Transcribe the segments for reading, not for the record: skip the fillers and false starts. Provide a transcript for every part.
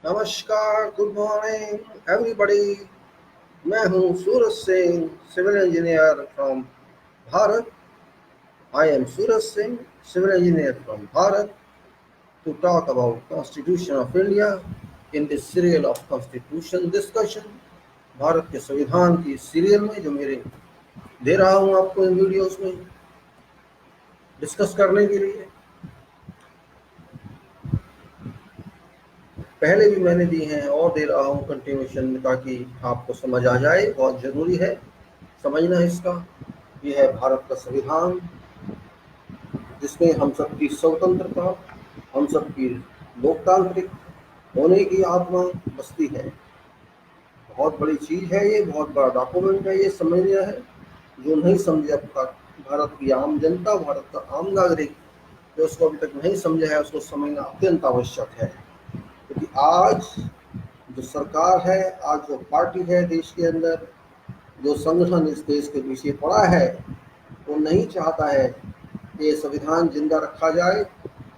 नमस्कार, good morning everybody. मैं हूं Suraj Singh, civil engineer from Bharat. I am Suraj Singh, civil engineer from Bharat, to talk about Constitution of India in this serial of Constitution discussion। Bharat के संविधान की serial में जो मेरे दे रहा हूं आपको इन वीडियोस में डिस्कस करने के लिए। पहले भी मैंने दी हैं और दे रहा हूं कंटिन्यूशन, ताकि आपको समझ आ जाए। बहुत जरूरी है समझना इसका। यह है भारत का संविधान, जिसमें हम सबकी स्वतंत्रता, हम सबकी लोकतांत्रिक होने की आत्मा बसती है। बहुत बड़ी चीज है ये, बहुत बड़ा डॉक्यूमेंट है ये, समझना है। जो नहीं समझे अब तक, भारत की आम जनता, भारत का आम नागरिक जो उसको अभी तक नहीं समझा है, उसको समझना अत्यंत आवश्यक है। क्योंकि आज जो सरकार है, आज जो पार्टी है देश के अंदर, जो संगठन इस देश के पीछे पड़ा है, वो नहीं चाहता है कि ये संविधान जिंदा रखा जाए,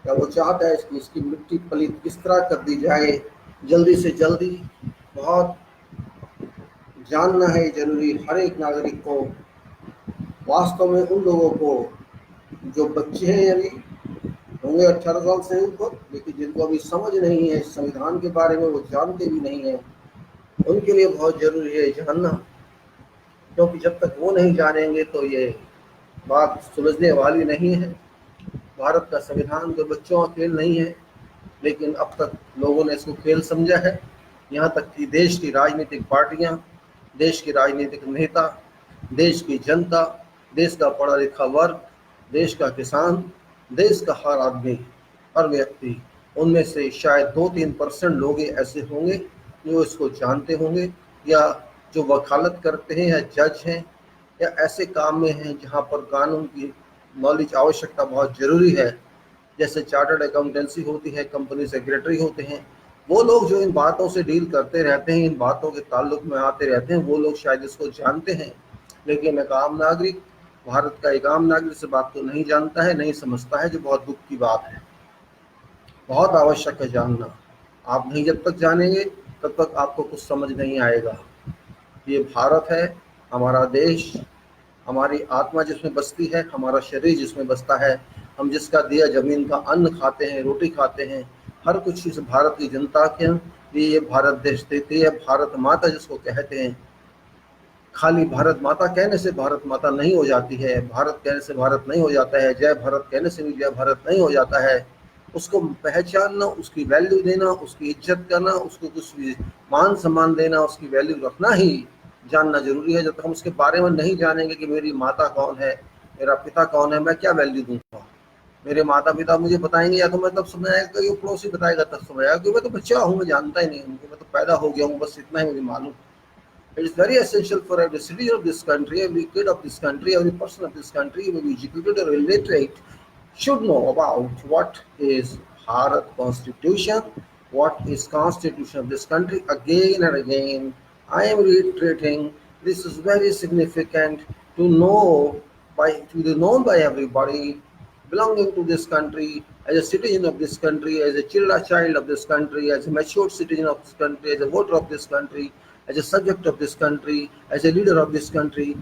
या वो चाहता है कि इसकी मिट्टी पलीत किस तरह कर दी जाए जल्दी से जल्दी। बहुत जानना है जरूरी हर एक नागरिक को। वास्तव में उन लोगों को जो बच्चे हैं, यानी होंगे 18 साल से ऊपर, लेकिन जिनको अभी समझ नहीं है इस संविधान के बारे में, वो जानते भी नहीं है, उनके लिए बहुत जरूरी है जानना। क्योंकि जब तक वो नहीं जानेंगे तो ये बात सुलझने वाली नहीं है। भारत का संविधान तो बच्चों का खेल नहीं है, लेकिन अब तक लोगों ने इसको खेल समझा है। यहाँ तक कि देश की राजनीतिक पार्टियां, देश के राजनीतिक नेता, देश की जनता, देश का पढ़ा लिखा वर्ग, देश का किसान, देश का हर आदमी, हर व्यक्ति, उनमें से शायद 2-3% लोग ऐसे होंगे जो इसको जानते होंगे, या जो वकालत करते हैं, या जज हैं, या ऐसे काम में हैं जहाँ पर कानून की नॉलेज आवश्यकता बहुत जरूरी है। जैसे चार्टर्ड अकाउंटेंसी होती है, कंपनी सेक्रेटरी होते हैं, वो लोग जो इन बातों से डील करते रहते हैं, इन बातों के ताल्लुक में आते रहते हैं, वो लोग शायद इसको जानते हैं। लेकिन एक आम नागरिक, भारत का एक आम नागरिक इस बात को नहीं जानता है, नहीं समझता है, जो बहुत दुख की बात है। बहुत आवश्यक है जानना। आप नहीं जब तक जानेंगे तब तक आपको कुछ समझ नहीं आएगा। ये भारत है, हमारा देश, हमारी आत्मा जिसमें बसती है, हमारा शरीर जिसमें बसता है, हम जिसका दिया जमीन का अन्न खाते हैं, रोटी खाते हैं, हर कुछ इस भारत की जनता के लिए ये भारत देश देती है। भारत माता जिसको कहते हैं, खाली भारत माता कहने से भारत माता नहीं हो जाती है, भारत कहने से भारत नहीं हो जाता है, जय भारत कहने से भी जय भारत नहीं हो जाता है। उसको पहचानना, उसकी वैल्यू देना, उसकी इज्जत करना, उसको कुछ भी मान सम्मान देना, उसकी वैल्यू रखना ही जानना जरूरी है। जब तक हम उसके बारे में नहीं जानेंगे कि मेरी माता कौन है, मेरा पिता कौन है, मैं क्या वैल्यू दूंगा। मेरे माता पिता मुझे बताएंगे, या तो मैं तब समझ आएगा कि पड़ोसी बताएगा तब समझ आएगा, क्योंकि मैं तो बच्चा हूँ, मैं जानता ही नहीं हूँ, मैं तो पैदा हो गया हूँ, बस इतना ही मुझे मालूम। It is very essential for every citizen of this country, every kid of this country, every person of this country, whether educated or illiterate, should know about what is Bharat Constitution, what is Constitution of this country. Again and again, I am reiterating, this is very significant to know, to be known by everybody belonging to this country, as a citizen of this country, as a child of this country, as a matured citizen of this country, as a voter of this country, as a subject of this country, as a leader of this country,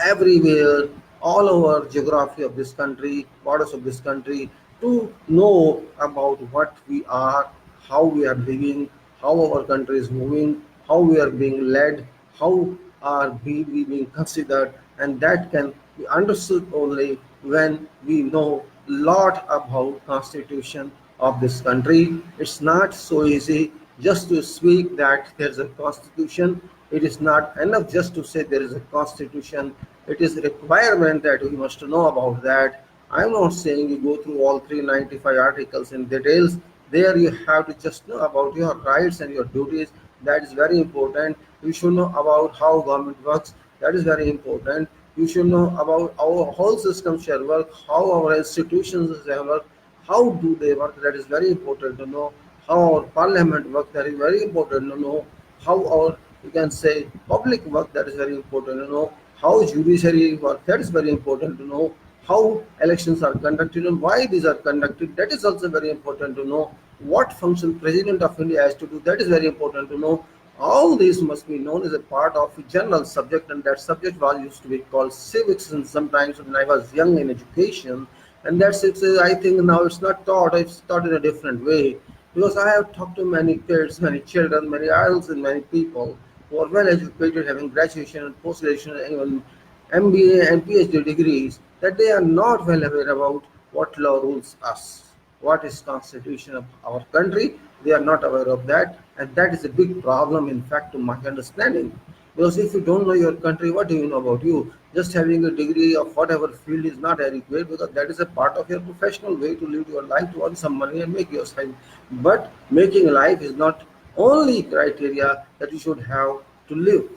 everywhere, all over geography of this country, borders of this country, to know about what we are, how we are living, how our country is moving, how we are being led, how are we being considered, and that can be understood only when we know a lot about Constitution of this country. It's not so easy just to speak that there's a constitution. It is not enough just to say there is a constitution. It is a requirement that we must know about that. I'm not saying you go through all 395 articles in details. There you have to just know about your rights and your duties. That is very important. You should know about how government works. That is very important. You should know about our whole system shall work, how our institutions shall work, how do they work. That is very important to know. How our parliament work, that is very important to know. How our, you can say, public work, that is very important to know. How judiciary work, that is very important to know. How elections are conducted and why these are conducted, that is also very important to know. what function President of India has to do. That is very important to know. All these must be known as a part of a general subject, and that subject was used to be called civics. And sometimes when I was young in education, and that's it. I think now it's not taught. It's taught in a different way because I have talked to many kids, many children, many adults, and many people who are well educated, having graduation and post graduation, and even MBA and PhD degrees, that they are not well aware about what law rules us, what is constitution of our country. They are not aware of that, and that is a big problem, in fact, to my understanding. Because if you don't know your country, what do you know about you? Just having a degree of whatever field is not adequate, because that is a part of your professional way to live your life, to earn some money and make yourself. But making life is not only criteria that you should have to live.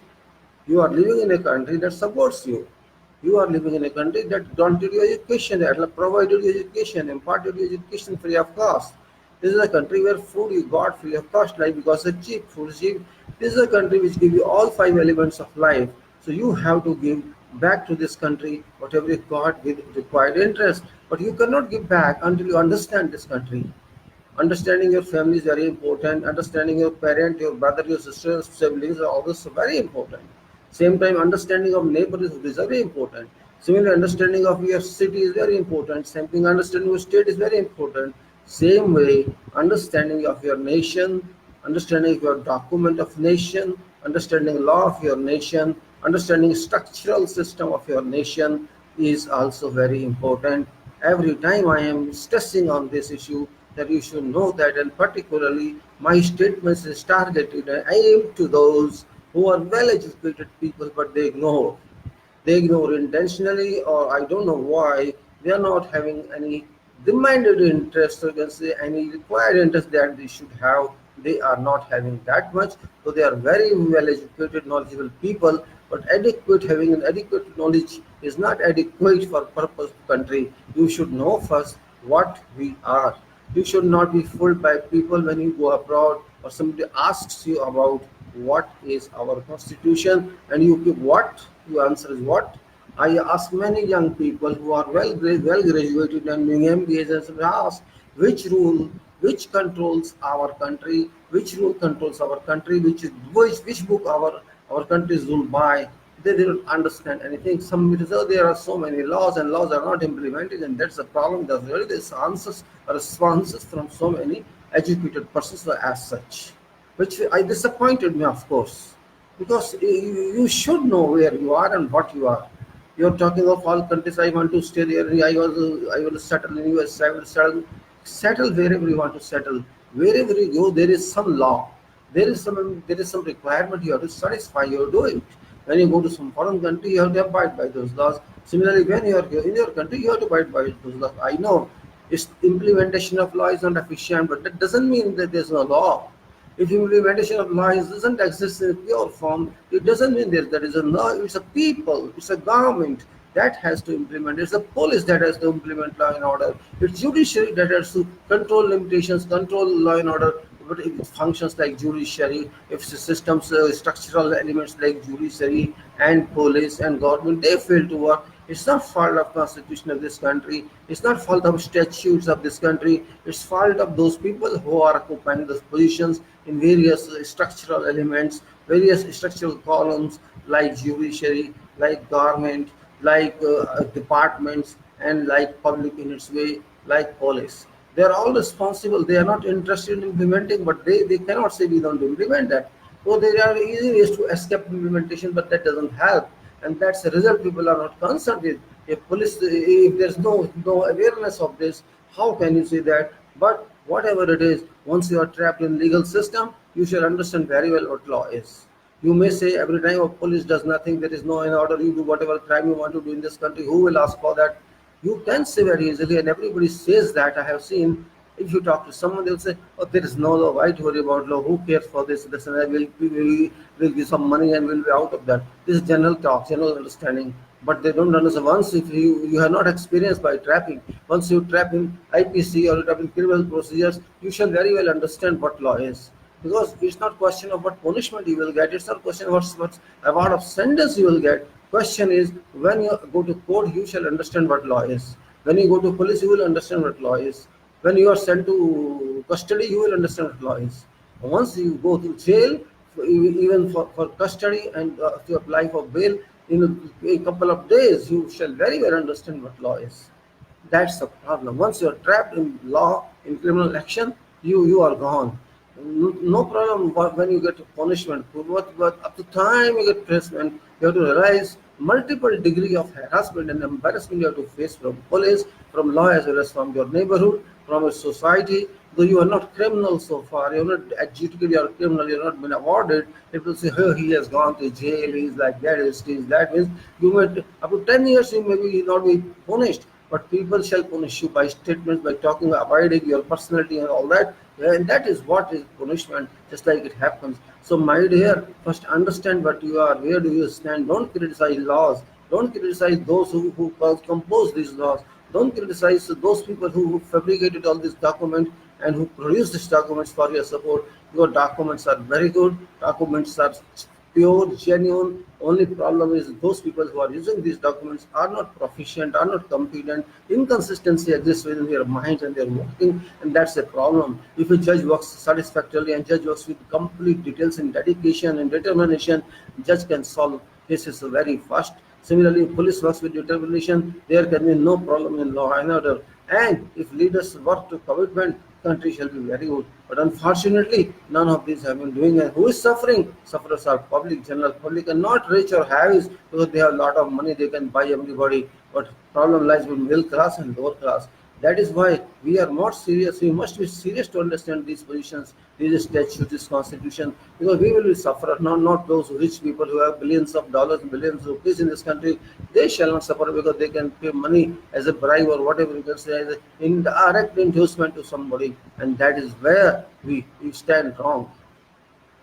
You are living in a country that supports you. You are living in a country that granted you education, that provided you education, imparted you education free of cost. This is a country where food you got free of cost, like because it's cheap, food is cheap. This is a country which gives you all five elements of life. So you have to give back to this country whatever you got with required interest. But you cannot give back until you understand this country. Understanding your family is very important. Understanding your parent, your brother, your sister, siblings are also very important. Same time, understanding of neighborhood is very important. Similarly, understanding of your city is very important. Same thing, understanding your state is very important. Same way, understanding of your nation, understanding of your document of nation, understanding law of your nation, understanding structural system of your nation is also very important. Every time I am stressing on this issue that you should know that, and particularly my statements is targeted and aimed to those who are well educated people, but they ignore. They ignore intentionally, or I don't know why they are not having any demanded interest, or you can say any required interest that they should have. They are not having that much, so they are very well educated, knowledgeable people. But adequate having an adequate knowledge is not adequate for purpose of country. You should know first what we are. You should not be fooled by people when you go abroad or somebody asks you about what is our constitution, and you give what? You answer is what? I ask many young people who are well graduated and doing MBAs, and ask which rule, which controls our country, which rule controls our country, which book our country is ruled by. They don't understand anything. Some so there are so many laws, and laws are not implemented, and that's the problem. There's really this answers responses from so many educated persons as such, which I disappointed me, of course, because you should know where you are and what you are. You're talking of all countries. I want to stay there. I will settle in US. I will settle wherever you want to settle. Wherever you go, there is some law. There is some requirement you have to satisfy. You do it. When you go to some foreign country, you have to abide by those laws. Similarly, when you are here in your country, you have to abide by those laws. I know its implementation of law is not efficient, but that doesn't mean that there's no law. If implementation of law doesn't exist in pure form, it doesn't mean there is a law. It's a people, it's a government that has to implement. It's the police that has to implement law and order. It's judiciary that has to control limitations, control law and order. But if it functions like judiciary, if the systems, structural elements like judiciary and police and government, they fail to work, it's not fault of constitution of this country. It's not fault of statutes of this country. It's fault of those people who are occupying those positions in various structural elements, various structural columns like judiciary, like government, like departments, and like public in its way, like police. They are all responsible. They are not interested in implementing, but they cannot say we don't implement that. So there are easy ways to escape implementation, but that doesn't help. And that's the result people are not concerned with. If there's no awareness of this, how can you say that? But whatever it is, once you are trapped in legal system, you shall understand very well what law is. You may say every time a police does nothing, there is no in order, you do whatever crime you want to do in this country, who will ask for that? You can say very easily, and everybody says that. I have seen, if you talk to someone, they'll say, oh, there is no law, why to worry about law, who cares for this, and I will give some money and we'll be out of that. This is general talk, general understanding. But they don't understand. Once if you have not experienced by trapping, once you trap in IPC or you trap in criminal procedures, you shall very well understand what law is. Because it's not question of what punishment you will get, it's not question of what award of sentence you will get. Question is, when you go to court, you shall understand what law is. When you go to police, you will understand what law is. When you are sent to custody, you will understand what law is. Once you go to jail, even for custody and to apply for bail, in a couple of days, you shall very well understand what law is. That's the problem. Once you're trapped in law, in criminal action, you are gone. No problem when you get punishment. But up to time you get punishment, you have to realize multiple degree of harassment and embarrassment you have to face from police, from law, as well as from your neighborhood, from your society. Though you are not criminal so far, you are not adjudicated, you are criminal, you are not been awarded. People say, oh, he has gone to jail, he is like that, he is that. Means you might, up to 10 years, you may not be punished, but people shall punish you by statements, by talking, abiding your personality and all that. And that is what is punishment, just like it happens. So, my dear, first understand what you are, where do you stand. Don't criticize laws. Don't criticize those who compose these laws. Don't criticize those people who fabricated all these documents and who produced these documents for your support. Your documents are very good. Documents are pure, genuine. Only problem is those people who are using these documents are not proficient, are not competent. Inconsistency exists within their minds and their working, and that's a problem. If a judge works satisfactorily and judge works with complete details and dedication and determination, judge can solve cases very fast. Similarly, if police works with determination, there can be no problem in law and order. And if leaders work to commitment, country shall be very good. But unfortunately, none of these have been doing it. Who is suffering? Sufferers are public, general public, and not rich or heavies, because they have a lot of money, they can buy everybody. But problem lies with middle class and lower class. That is why we are not serious. We must be serious to understand these positions, these statutes, this constitution, because we will be sufferers, not those rich people who have billions of dollars, billions of rupees in this country. They shall not suffer because they can pay money as a bribe or whatever you can say, as an indirect inducement to somebody. And that is where we stand wrong.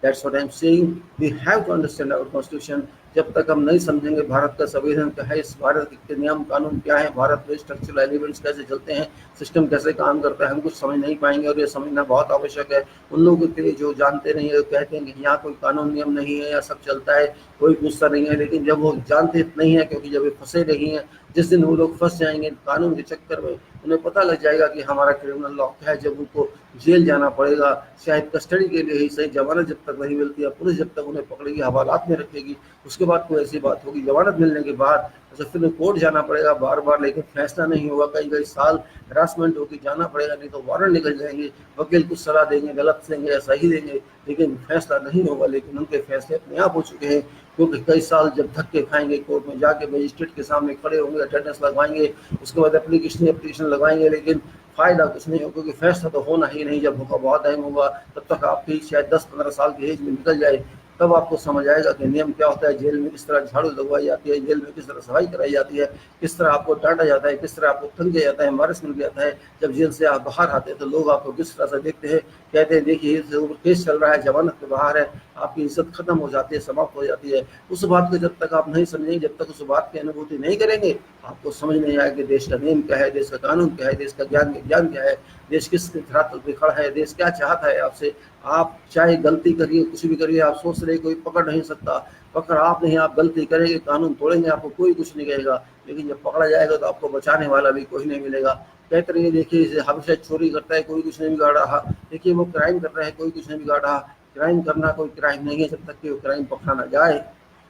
That's what I'm saying. We have to understand our constitution. जब तक हम नहीं समझेंगे भारत का संविधान क्या है, इस भारत के नियम कानून क्या है, भारत में स्ट्रक्चरल एलिमेंट्स कैसे चलते हैं, सिस्टम कैसे काम करता है, हम कुछ समझ नहीं पाएंगे। और ये समझना बहुत आवश्यक है उन लोगों के लिए जो जानते नहीं है, कहते हैं कि यहाँ कोई कानून नियम नहीं है, या सब चलता है, कोई पूछता नहीं है। लेकिन जब वो जानते नहीं है, क्योंकि जब वे फंसे नहीं हैं, जिस दिन वो लोग फंस जाएंगे कानून के चक्कर में, उन्हें पता लग जाएगा कि हमारा क्रिमिनल लॉ क्या है। जब उनको जेल जाना पड़ेगा, शायद कस्टडी के लिए ही सही, जमानत जब तक नहीं मिलती है, पुलिस जब तक उन्हें पकड़ेगी, हवालात में रखेगी, उसके बाद कोई ऐसी बात होगी, जमानत मिलने के बाद तो फिर कोर्ट जाना पड़ेगा बार बार, लेकिन फैसला नहीं होगा। कई साल हरासमेंट होगी, जाना पड़ेगा, नहीं तो वारंट निकल जाएंगे, वकील कुछ सलाह देंगे, गलत देंगे या सही देंगे, लेकिन फैसला नहीं होगा। लेकिन उनके फैसले अपने आप हो चुके हैं, क्योंकि कई साल जब धक्के खाएंगे, कोर्ट में जाके मजिस्ट्रेट के सामने खड़े होंगे, अटेंडेंस लगवाएंगे, उसके बाद एप्लीकेशन लगवाएंगे, लेकिन फायदा कुछ नहीं होगा, क्योंकि फैसला तो होना ही नहीं। जब होगा बहुत टाइम होगा, तब तक आपकी शायद 10-15 साल की एज में निकल जाए, तब आपको समझ आएगा कि नियम क्या होता है, जेल में किस तरह झाड़ू लगवाई जाती है, जेल में किस तरह सफाई कराई जाती है, किस तरह आपको डांटा जाता है, किस तरह आपको तंग किया जाता है, एम्बैरेसमेंट किया जाता है। जब जेल से आप बाहर आते हैं तो लोग आपको किस तरह से देखते हैं, कहते हैं देखिए केस चल रहा है, जमानत के बाहर है, आपकी इज्जत खत्म हो जाती है, समाप्त हो जाती है। उस बात को जब तक आप नहीं समझेंगे, जब तक उस बात की अनुभूति नहीं करेंगे, आपको समझ नहीं आएगा कि देश का नियम क्या है, देश का कानून क्या है, देश का ज्ञान क्या है, देश किस धरातल पे खड़ा है, देश क्या चाहता है आपसे। आप चाहे गलती करिए, कुछ भी करिए, आप सोच रहे कोई पकड़ नहीं सकता, पकड़ आप नहीं, आप गलती करेंगे, कानून तोड़ेंगे, आपको कोई कुछ नहीं कहेगा, लेकिन जब पकड़ा जाएगा तो आपको बचाने वाला भी कोई नहीं मिलेगा। कहते रहिए देखिए हमेशा चोरी करता है, कोई कुछ नहीं बिगाड़ रहा, देखिए वो क्राइम कर रहा है, कोई कुछ नहीं बिगाड़ रहा। क्राइम करना कोई क्राइम नहीं है जब तक कि वो क्राइम पकड़ा ना जाए।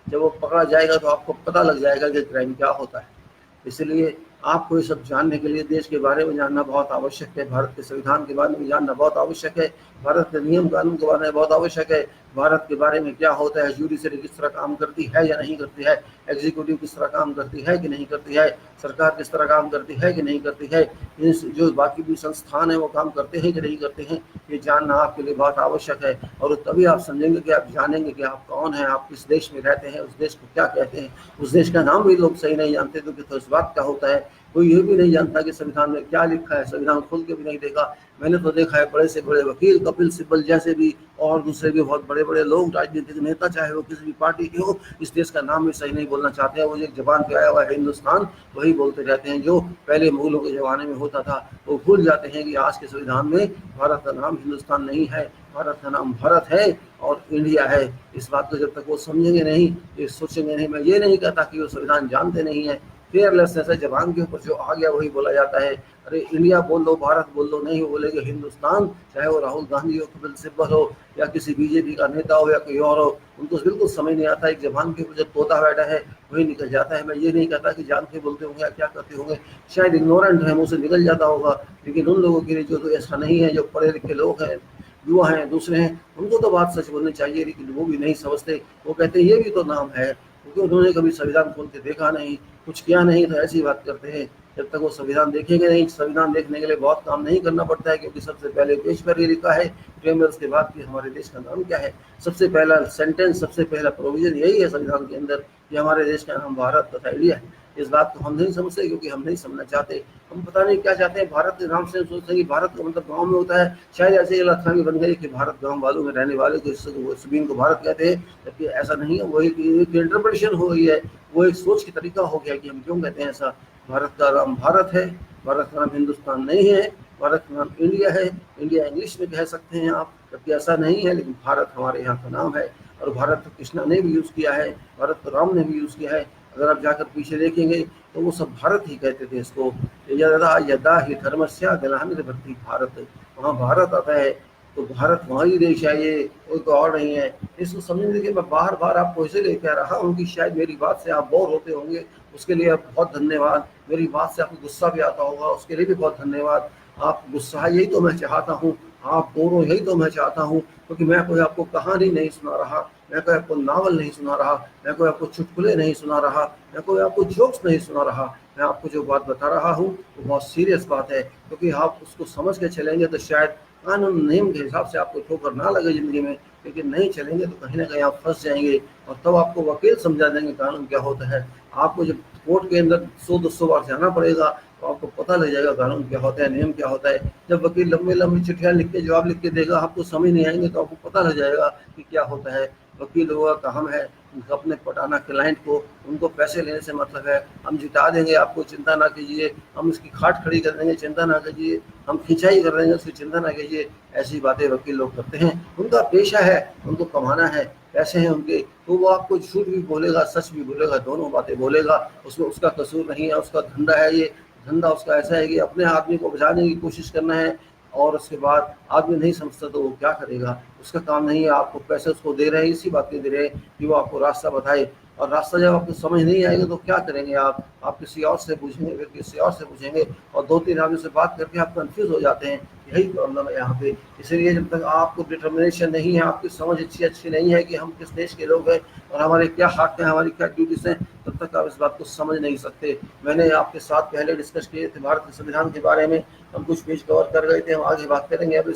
जब वो पकड़ा जाएगा तो आपको पता लग जाएगा कि क्राइम क्या होता है। इसलिए आपको ये सब जानने के लिए देश के बारे में जानना बहुत आवश्यक है, भारत के संविधान के बारे में जानना बहुत आवश्यक है, भारत के नियम कानून के बारे में बहुत आवश्यक है, भारत के बारे में क्या होता है, जुडिशरी किस तरह काम करती है या नहीं करती है, एग्जीक्यूटिव किस तरह काम करती है कि नहीं करती है, सरकार किस तरह काम करती है कि नहीं करती है, जो बाकी भी संस्थान है वो काम करते हैं कि नहीं करते हैं, ये जानना आपके लिए बहुत आवश्यक है। और तभी आप समझेंगे कि आप जानेंगे कि आप कौन हैं, आप किस देश में रहते हैं, उस देश को क्या कहते हैं। उस देश का नाम भी लोग सही नहीं जानते, तो इस बात का होता है। कोई ये भी नहीं जानता कि संविधान में क्या लिखा है, संविधान खोल के भी नहीं देखा। मैंने तो देखा है बड़े से बड़े वकील कपिल सिब्बल जैसे भी और दूसरे भी बहुत बड़े बड़े लोग, राजनीतिक नेता, चाहे वो किसी भी पार्टी के हो, इस देश का नाम भी सही नहीं बोलना चाहते हैं। वो एक जबान पे आया हुआ है हिंदुस्तान, वही बोलते रहते हैं, जो पहले मुगलों के ज़माने में होता था। वो भूल जाते हैं कि आज के संविधान में भारत का नाम हिंदुस्तान नहीं है, भारत का नाम भारत है और इंडिया है। इस बात को जब तक वो समझेंगे नहीं, ये सोचेंगे नहीं। मैं ये नहीं कहता कि वो संविधान जानते नहीं है, केयरलेसनेस है, जबान के ऊपर जो आ गया वही बोला जाता है। अरे इंडिया बोल दो, भारत बोल दो, नहीं बोलेंगे हिंदुस्तान, चाहे वो राहुल गांधी हो, कपिल सिब्बल हो, या किसी बीजेपी का नेता हो, या कोई और हो, उनको बिल्कुल समझ नहीं आता। एक जबान के ऊपर जब तोता बैठा है वही निकल जाता है। मैं ये नहीं कहता कि जान के बोलते होंगे या क्या करते होंगे, शायद इग्नोरेंट है, मुंह से निकल जाता होगा। लेकिन उन लोगों के लिए जो तो ऐसा नहीं है, जो पढ़े लिखे लोग हैं, युवा हैं, दूसरे हैं, उनको तो बात सच बोलनी चाहिए, लेकिन वो भी नहीं समझते। वो कहते हैं ये भी तो नाम है, क्योंकि उन्होंने कभी संविधान खोल के देखा नहीं, कुछ किया नहीं, तो ऐसी बात करते हैं। जब तक वो संविधान देखेंगे नहीं, संविधान देखने के लिए बहुत काम नहीं करना पड़ता है, क्योंकि सबसे पहले पेज पर ये लिखा है प्रीमियर्स के बाद कि हमारे देश का नाम क्या है। सबसे पहला सेंटेंस, सबसे पहला प्रोविजन यही है संविधान के अंदर कि हमारे देश का नाम भारत तथा इंडिया है। इस बात को हम नहीं समझते, क्योंकि हम नहीं समझना चाहते। हम पता नहीं क्या चाहते हैं, भारत के नाम से सोचते हैं कि भारत का मतलब गांव में होता है। शायद ऐसे गलतफहमी बन गई कि भारत गांव वालों में रहने वाले को जमीन को भारत कहते हैं, जबकि ऐसा नहीं है। वो एक इंटरप्रिटेशन हो गई है, वो एक सोच की तरीका हो गया कि हम क्यों कहते हैं ऐसा। भारत का नाम भारत है, भारत का नाम हिंदुस्तान नहीं है, भारत का नाम इंडिया है। इंडिया इंग्लिश में कह सकते हैं आप, जबकि ऐसा नहीं है, लेकिन भारत हमारे यहाँ का नाम है। और भारत तो कृष्णा ने भी यूज़ किया है, भारत तो राम ने भी यूज़ किया है। अगर आप जाकर पीछे देखेंगे तो वो सब भारत ही कहते थे इसको। यदा यदा ही धर्मस्य ग्लानिर्भवति भारत, वहाँ भारत आता है, तो भारत हमारी देश है, ये कोई तो और नहीं है। इसको समझने के मैं बार बार आपको इसीलिए कह रहा हूँ कि शायद मेरी बात से आप बोर होते होंगे, उसके लिए आप बहुत धन्यवाद। मेरी बात से आपको गुस्सा भी आता होगा, उसके लिए भी बहुत धन्यवाद। आप गुस्सा, यही तो मैं चाहता हूँ, आप बोर हो, यही तो मैं चाहता हूँ, क्योंकि मैं कोई आपको कहानी नहीं सुना रहा, मैं कोई आपको नावल नहीं सुना रहा, मैं कोई आपको चुटकुले नहीं सुना रहा, मैं कोई आपको जोक्स नहीं सुना रहा। मैं आपको जो बात बता रहा हूँ वो बहुत सीरियस बात है, क्योंकि आप उसको समझ के चलेंगे तो शायद कानून नियम के हिसाब से आपको ठोकर ना लगे ज़िंदगी में, लेकिन नहीं चलेंगे तो कहीं ना कहीं आप फंस जाएंगे। और तब आपको वकील समझा देंगे कानून क्या होता है। आपको जब कोर्ट के अंदर 100-200 बार जाना पड़ेगा तो आपको पता लग जाएगा कानून क्या होता है, नियम क्या होता है। जब वकील लंबी लंबी चिट्ठियाँ लिख के जवाब लिख के देगा, आपको समझ नहीं आएंगे, तो आपको पता लग जाएगा कि क्या होता है। वकील लोगों का काम है अपने पटाना क्लाइंट को, उनको पैसे लेने से मतलब है। हम जिता देंगे आपको, चिंता ना कीजिए, हम इसकी खाट खड़ी कर देंगे, चिंता ना कीजिए, हम खिंचाई कर देंगे उसकी, चिंता ना कीजिए। ऐसी बातें वकील लोग करते हैं, उनका पेशा है, उनको कमाना है, पैसे हैं उनके, तो वो आपको झूठ भी बोलेगा, सच भी बोलेगा, दोनों बातें बोलेगा। उसमें उसका कसूर नहीं है, उसका धंधा है ये। धंधा उसका ऐसा है कि अपने आदमी को बचाने की कोशिश करना है, और उसके बाद आदमी नहीं समझता तो वो क्या करेगा। उसका काम नहीं है, आपको पैसे उसको दे रहे हैं, इसी बात के दे रहे हैं कि वो आपको रास्ता बताए। और रास्ता जब आपको समझ नहीं आएगा तो क्या करेंगे आप किसी और से पूछेंगे, फिर किसी और से पूछेंगे, और 2-3 आदमी से बात करके आप कंफ्यूज हो जाते हैं। यही प्रॉब्लम है यहाँ पे। इसलिए जब तक आपको डिटर्मिनेशन नहीं है, आपकी समझ अच्छी नहीं है कि हम किस देश के लोग हैं और हमारे क्या हक हैं, हमारी क्या ड्यूटीज हैं, तब तक आप इस बात को समझ नहीं सकते। मैंने आपके साथ पहले डिस्कस किए थे भारत के संविधान के बारे में, हम कुछ पेज कवर कर गए थे, हम आगे बात करेंगे। अब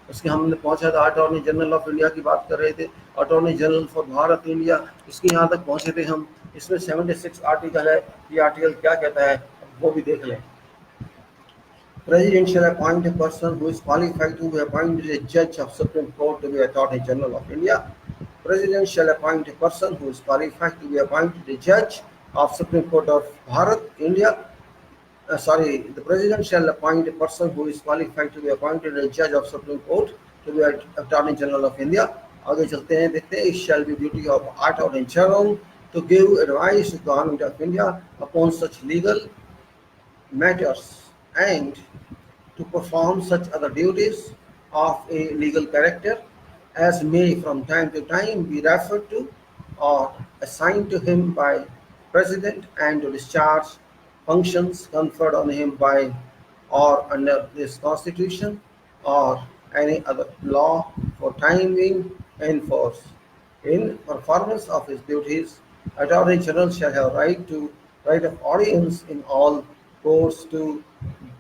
इसके हमने पहुंचा था अटॉर्नी जनरल ऑफ इंडिया की बात कर रहे थे, attorney general for Bharat India, इसके यहाँ तक पहुंचे थे हम। इसमें 76 आर्टिकल है, ये आर्टिकल क्या कहता है वो भी देख लें। President shall appoint a person who is qualified to be appointed a judge of Supreme Court to be Attorney General of India. President shall appoint a person who is qualified to be appointed a judge of Supreme Court of Bharat, India. The President shall appoint a person who is qualified to be appointed a judge of Supreme Court to be Attorney General of India. आगे चलते हैं, देखते हैं। It shall be duty of Attorney General to give advice to the Government of India upon such legal matters and to perform such other duties of a legal character as may from time to time be referred to or assigned to him by President, and to discharge functions conferred on him by or under this Constitution or any other law for time being in force. In performance of his duties, Attorney General shall have right of audience in all courts to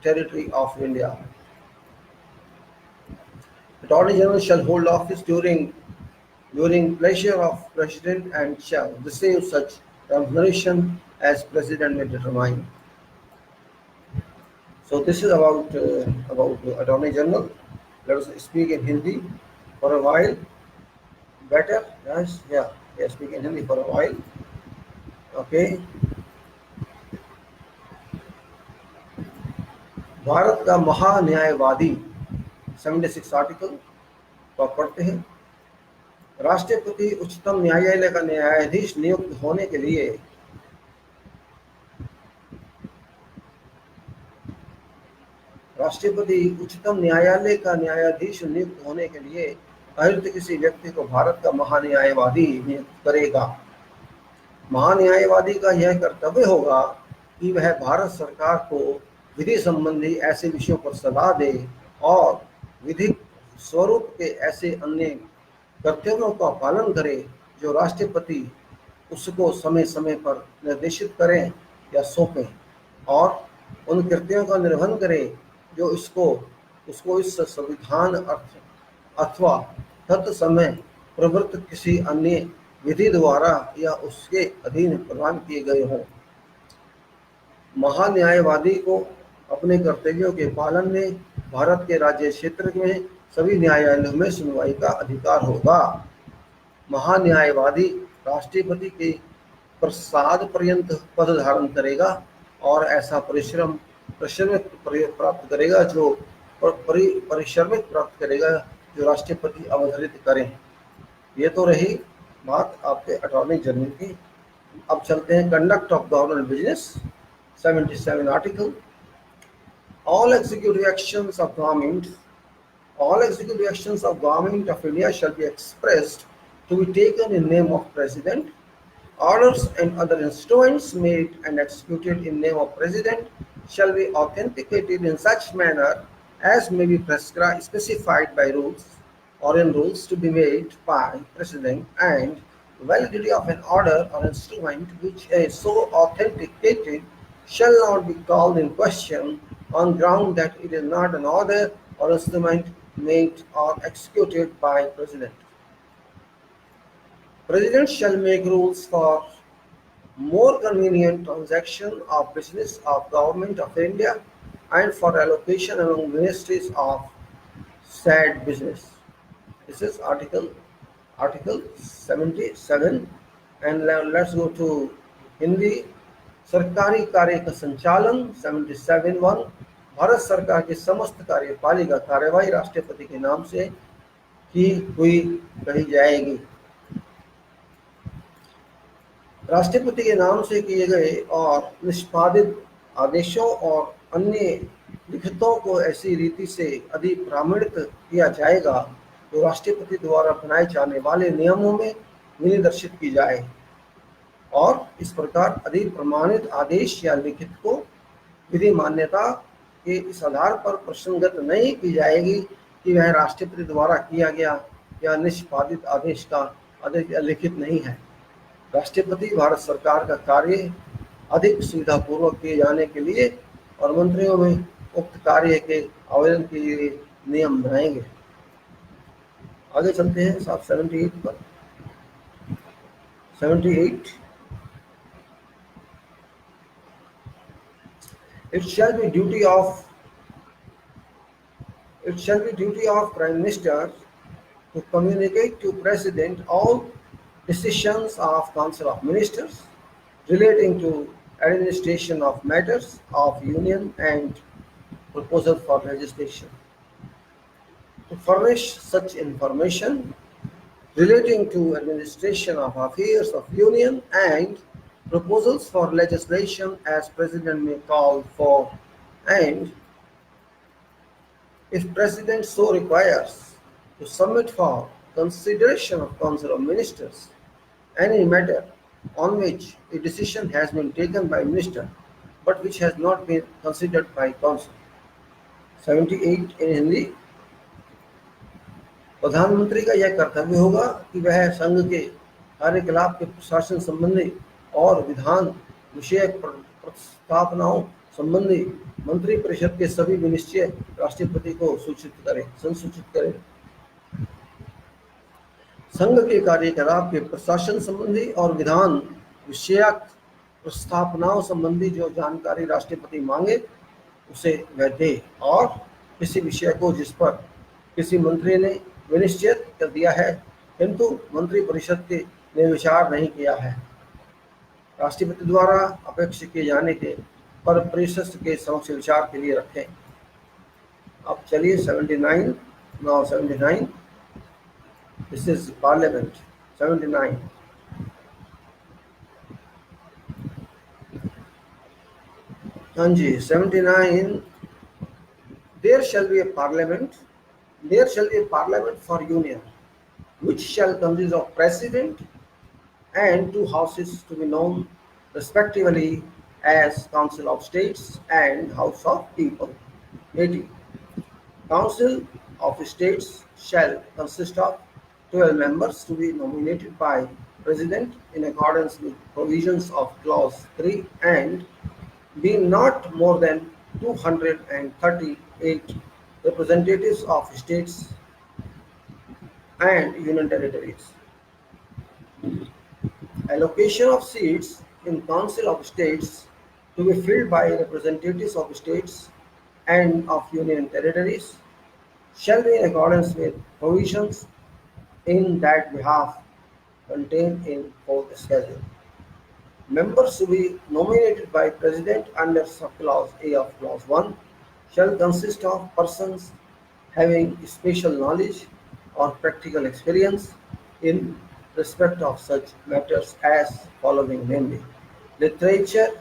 territory of India. Attorney General shall hold office during pleasure of President and shall receive such remuneration as President may determine. So this is about Attorney General. Let us speak in Hindi for a while. Better, yes, yeah. Speak in Hindi for a while. Okay. Bharat का महान्यायवादी 76 article तो आप पढ़ते हैं। राष्ट्रपति उच्चतम न्यायालय का न्यायाधीश नियुक्त होने के लिए राष्ट्रपति उच्चतम न्यायालय का न्यायाधीश नियुक्त होने के लिए अयोग्य किसी व्यक्ति को भारत का महान्यायवादी नियुक्त करेगा। महान्यायवादी का यह कर्तव्य होगा कि वह भारत सरकार को विधि संबंधी ऐसे विषयों पर सलाह दे और विधिक स्वरूप के ऐसे अन्य कर्तव्यों का पालन करे जो राष्ट्रपति उसको समय समय पर निर्देशित करें या सौंपें, और उन कृत्यों का निर्वहन करे जो इसको उसको इस संविधान अर्थ अथवा तत्समय प्रवृत्त किसी अन्य विधि द्वारा या उसके अधीन प्रदान किए गए हों। महान्यायवादी को अपने कर्तव्यों के पालन में भारत के राज्य क्षेत्र में सभी न्यायालयों में सुनवाई का अधिकार होगा। महान्यायवादी राष्ट्रपति के प्रसाद पर्यंत पद धारण करेगा और ऐसा परिश्रमिक प्राप्त करेगा जो राष्ट्रपति अवधारित करें। ये तो रही बात आपके अटॉर्नी जनरल की। अब चलते हैं conduct of government business 77 article. All executive actions of government of India shall be expressed to be taken in name of President. Orders and other instruments made and executed in name of President shall be authenticated in such manner as may be specified by rules or in rules to be made by President, and validity of an order or instrument which is so authenticated shall not be called in question on ground that it is not an order or instrument made or executed by President. President shall make rules for more convenient transaction of business of Government of India and for allocation among ministries of said business. This is Article 77, and let's go to Hindi. सरकारी कार्य का संचालन 77(1). भारत सरकार की समस्त कार्यपालिका कार्यवाही राष्ट्रपति के नाम से की हुई कही जाएगी। राष्ट्रपति के नाम से किए गए और निष्पादित आदेशों और अन्य लिखितों को ऐसी रीति से अधिप्रामाणित किया जाएगा जो राष्ट्रपति द्वारा बनाए जाने वाले नियमों में विनिर्देशित की जाए, और इस प्रकार अधिक प्रमाणित आदेश या लिखित को विधि मान्यता के इस आधार पर प्रसंगत नहीं की जाएगी कि वह राष्ट्रपति द्वारा किया गया या निष्पादित आदेश का अधिक लिखित नहीं है। राष्ट्रपति भारत सरकार का कार्य अधिक सुविधापूर्वक किए जाने के लिए और मंत्रियों में उक्त कार्य के आवेदन के लिए नियम बनाएंगे। आगे चलते हैं साहब 78 पर। 78 It shall be duty of Prime Minister to communicate to President all decisions of Council of Ministers relating to administration of matters of Union and proposal for legislation. To furnish such information relating to administration of affairs of Union and proposals for legislation as President may call for, and if President so requires, to submit for consideration of Council of Ministers any matter on which a decision has been taken by Minister but which has not been considered by Council. 78 in Hindi। प्रधानमंत्री का यह कर्तव्य होगा कि वह संघ के कार्यकलाप के प्रशासन संबंधी और विधान विषयक प्रस्तावनाओं संबंधी मंत्री परिषद के सभी विनिश्चय राष्ट्रपति को संसूचित करे। संघ के कार्यकलाप के प्रशासन संबंधी और विधान विषयक प्रस्तावनाओं संबंधी जो जानकारी राष्ट्रपति मांगे उसे वह दे, और किसी विषय को जिस पर किसी मंत्री ने विनिश्चित कर दिया है किंतु मंत्री परिषद ने विचार नहीं किया है, राष्ट्रपति द्वारा अपेक्षित किए जाने के पर परिषद के समक्ष विचार के लिए रखें। अब चलिए 79 now 79 this is Parliament 79। हाँ जी 79 There shall be a parliament. There shall be a parliament for union, which shall consist of president and two houses to be known respectively as Council of States and House of People. 80. Council of States shall consist of 12 members to be nominated by President in accordance with provisions of Clause 3 and be not more than 238 representatives of states and union territories. Allocation of seats in Council of States to be filled by representatives of states and of union territories shall be in accordance with provisions in that behalf contained in fourth schedule. Members to be nominated by President under subclause A of clause 1 shall consist of persons having special knowledge or practical experience in respect of such matters as following, namely literature,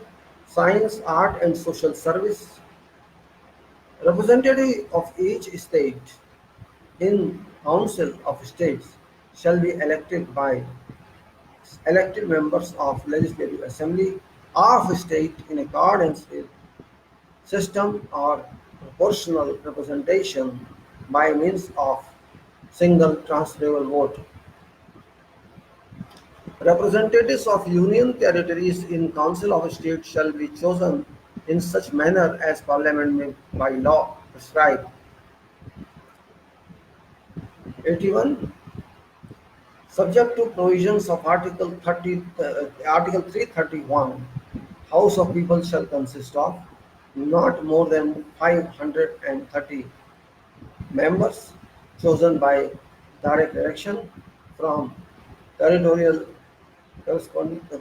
science, art and social service. Representative of each state in Council of States shall be elected members of Legislative Assembly of a state in accordance with system or proportional representation by means of single transferable vote. Representatives of Union territories in Council of State shall be chosen in such manner as Parliament may by law prescribe. 81. Subject to provisions of Article 331, House of People shall consist of not more than 530 members chosen by direct election from territorial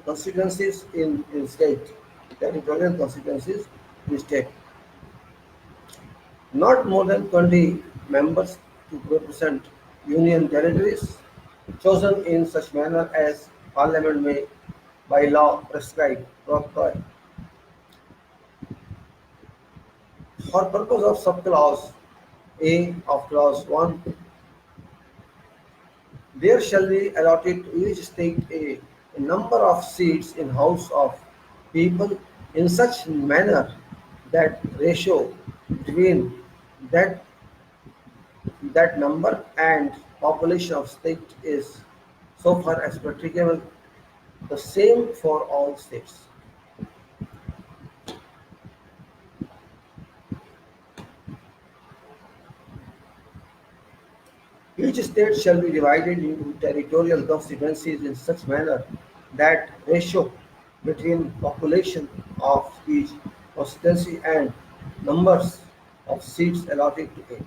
constituencies in state, territorial constituencies in state. Not more than 20 members to represent union territories chosen in such manner as Parliament may by law prescribe. For purpose of subclause A of clause 1, there shall be allotted to each state a number of seats in House of People in such manner that ratio between that that number and population of state is so far as practicable the same for all states. Each state shall be divided into territorial constituencies in such manner that ratio between population of each constituency and numbers of seats allotted to it,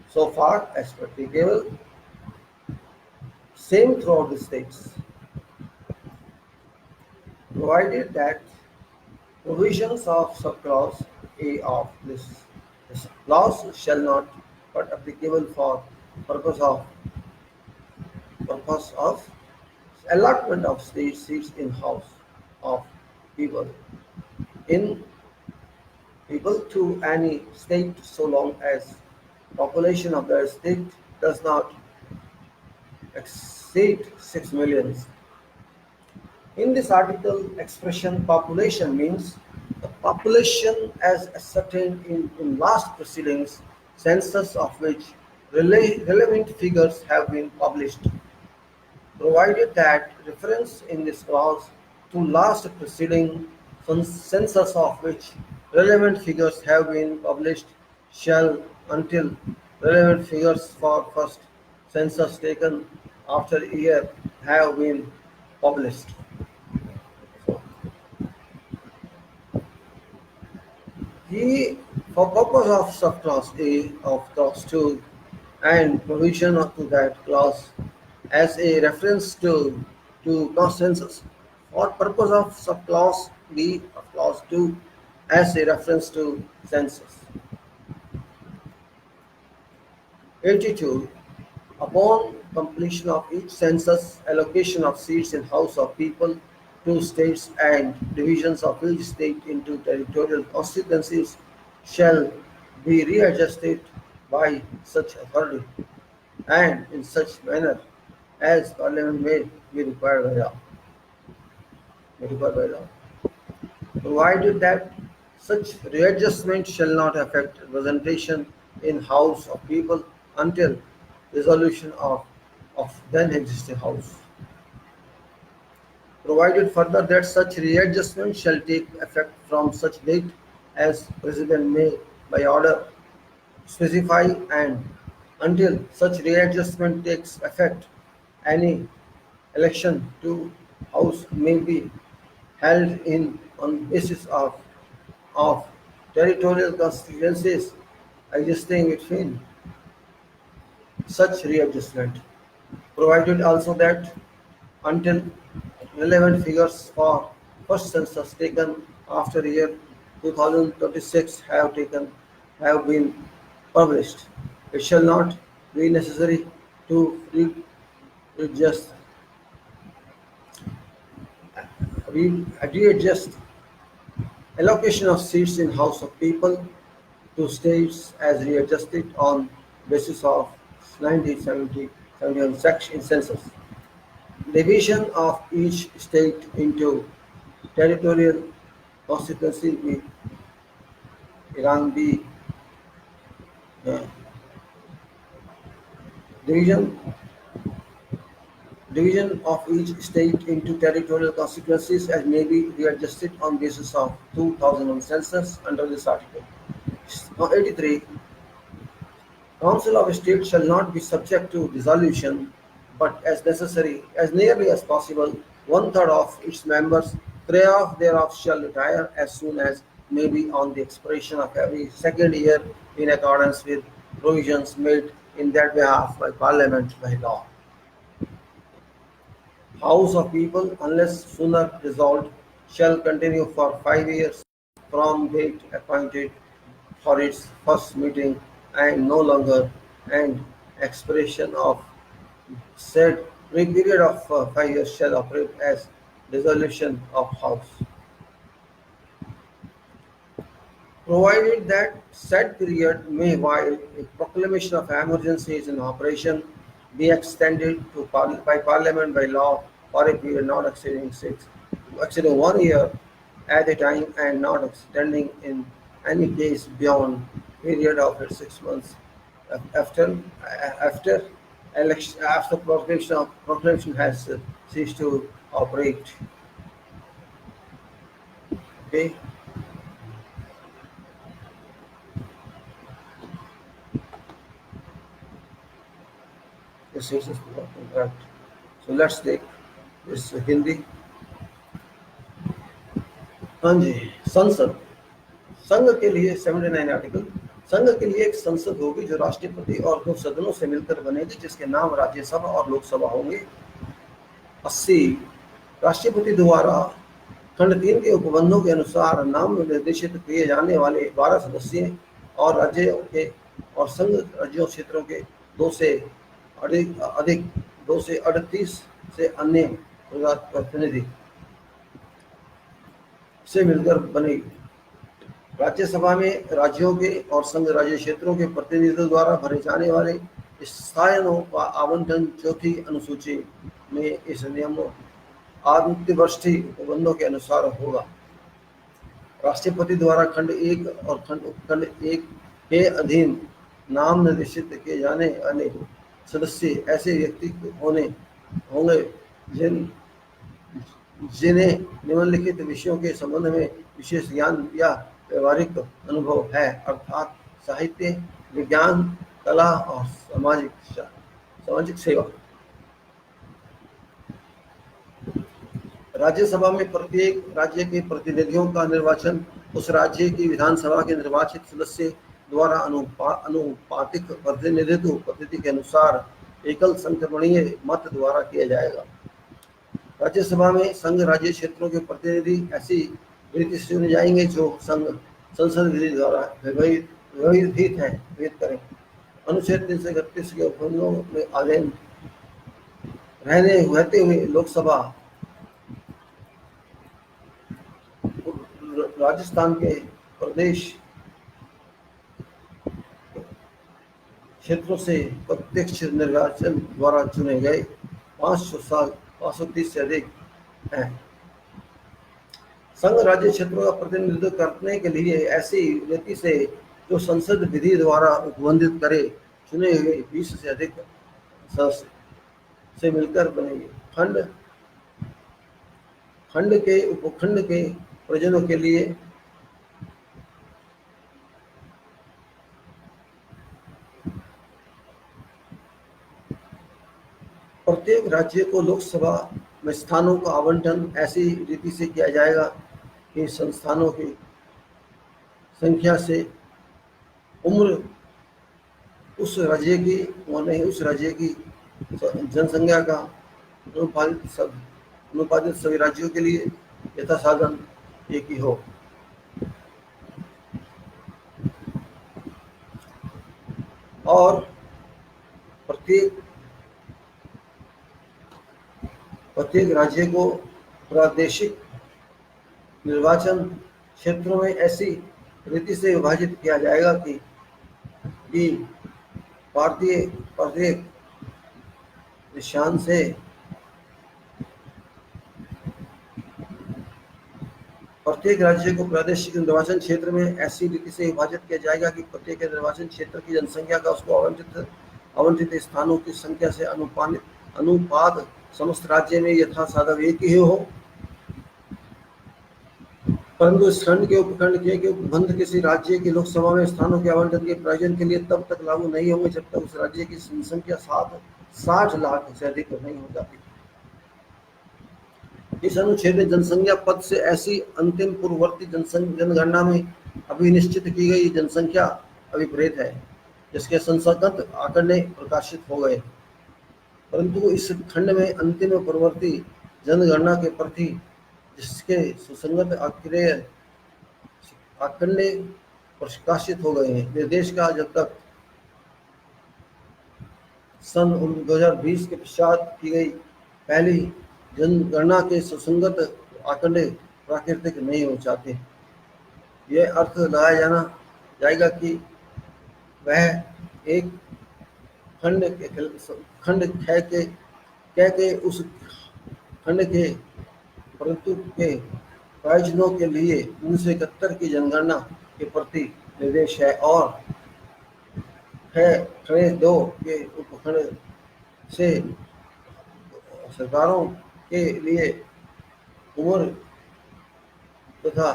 so far as practicable, same throughout the states, provided that provisions of subclause A of this clause shall not but applicable for purpose of purpose of allotment of state seats in House of People in people to any state so long as population of the state does not exceed 6 millions. In this article, expression population means the population as ascertained in last proceedings, census of which relevant figures have been published, provided that reference in this clause to last proceeding census of which relevant figures have been published shall until relevant figures for first census taken after a year have been published. He, for purpose of subclause A of clause 2 and provision to that clause as a reference to consensus, for purpose of subclause B of clause 2 as a reference to census. 82. Upon completion of each census, allocation of seats in House of People to states and divisions of each state into territorial constituencies shall be readjusted by such authority and in such manner as Parliament may be required by law. May required by law. Provided that such readjustment shall not affect representation in House of People until dissolution of then existing House. Provided further that such readjustment shall take effect from such date as President may by order specify, and until such readjustment takes effect, any election to House may be held in on basis of territorial constituencies existing between such readjustment. Provided also that until relevant figures for first census taken after year 2026 have been published, it shall not be necessary to readjust readjust allocation of seats in House of People to states as readjusted on basis of 1971 section census. Division of each state into territorial constituency Iran be uh, division division of each state into territorial constituencies as may be readjusted on basis of 2001 census under this article. Now 83. Council of State shall not be subject to dissolution, but as necessary, as nearly as possible, one third of its members, thereof shall retire as soon as may be on the expiration of every second year in accordance with provisions made in that behalf by Parliament by law. House of People, unless sooner dissolved, shall continue for 5 years from date appointed for its first meeting and no longer, and expiration of said period of 5 years shall operate as dissolution of House. Provided that said period may, while a proclamation of emergency is in operation, be extended to by Parliament by law for a period not exceeding 1 year at a time and not extending in any case beyond period of 6 months after after election after proclamation has ceased to operate. Okay. This is right. So let's take this Hindi. हाँ जी. संसद संघ के लिए 79 article. संघ के लिए एक संसद होगी जो राष्ट्रपति और दो सदनों से मिलकर बनेगी जिसके नाम राज्यसभा और लोकसभा होंगे. 80. राष्ट्रपति द्वारा खंड 3 के उपबंधों के अनुसार नाम निर्देशित किए जाने वाले 12 सदस्य और राज्यों के और संघ राज्यों क्षेत्रों के 2 से अधिक 2 से 38 से अन्य प्रतिनिधि से मिलकर बनेगी. राज्यसभा में राज्यों के और संघ राज्य क्षेत्रों के प्रतिनिधियों द्वारा भरे जाने वाले स्थानों का आवंटन चौथी अनुसूची में इस नियमों आंतरवर्षीय उपबंधों के अनुसार होगा. राष्ट्रपति द्वारा खंड 1 और खंड 1 के अधीन नाम निर्देशित किए जाने वाले सदस्य ऐसे व्यक्ति होंगे जिन्हें निम्नलिखित विषयों के संबंध में विशेष ज्ञान या व्यवहारिक अनुभव है, अर्थात साहित्य, विज्ञान, कला और सामाजिक सेवा. राज्यसभा में प्रत्येक राज्य के प्रतिनिधियों का निर्वाचन उस राज्य की विधानसभा के निर्वाचित सदस्य द्वारा अनुपातिक प्रतिनिधित्व पद्धति के अनुसार एकल संक्रमणीय मत द्वारा किया जाएगा. राज्यसभा में संघ राज्य क्षेत्रों के प्रतिनिधि ऐसी रीति से चुने जाएंगे जो संसद विधि द्वारा विहित करें. अनुच्छेद 331 के उपबंधों में अधीन रहते हुए लोकसभा राजस्थान के प्रदेश क्षेत्रों से प्रत्यक्ष निर्वाचन द्वारा चुने गए 530 से अधिक हैं। संघ राज्य क्षेत्रों का प्रतिनिधित्व करने के लिए ऐसी रीति से जो संसद विधि द्वारा उपबंधित करे चुने हुए 20 से अधिक सदस्य से मिलकर बनेगी। खंड खंड के उपखंड के प्रयोजनों के लिए प्रत्येक राज्य को लोकसभा में स्थानों का आवंटन ऐसी रीति से किया जाएगा कि संस्थानों की संख्या से उम्र उस राज्य की माने उस राज्य की जनसंख्या का अनुपातित सभी राज्यों के लिए यथासाधन एक ही हो। और प्रत्येक राज्य को प्रादेशिक निर्वाचन क्षेत्रों में ऐसी रीति से विभाजित किया जाएगा कि प्रत्येक निशान से प्रत्येक राज्य को प्रादेशिक निर्वाचन क्षेत्र में ऐसी रीति से विभाजित किया जाएगा कि प्रत्येक निर्वाचन क्षेत्र की जनसंख्या का उसको आवंटित स्थानों की संख्या से अनुपात समस्त राज्य में यथासाधन एक ही हो। परंतु इस खंड के उपखंड के उपबंध किसी राज्य की लोकसभा में स्थानों के आवंटन के प्रयोजन के लिए तब तक लागू नहीं होंगे जब तक उस राज्य की जनसंख्या 60 लाख से अधिक नहीं हो जाती। इस अनुच्छेद में जनसंख्या पद से ऐसी अंतिम पूर्ववर्ती जनगणना में अभी निश्चित की गई जनसंख्या अभिप्रेत है जिसके संसदगत आंकड़े प्रकाशित हो गए, परंतु इस खंड में अंतिम पूर्ववर्ती जनगणना के प्रति जिसके सुसंगत आंकड़े प्रकाशित हो गए हैं। निर्देश का जब तक सन 2020 के पश्चात की गई पहली जनगणना के सुसंगत आंकड़े प्राकृतिक नहीं हो जाते। यह अर्थ लगाया जाएगा कि वह एक खंड के उस खंड के परंतु के प्रयोजनों के लिए 1971 की जनगणना के प्रति निर्देश है और खंड 2 के उपखंड से सरकारों के लिए उम्र तथा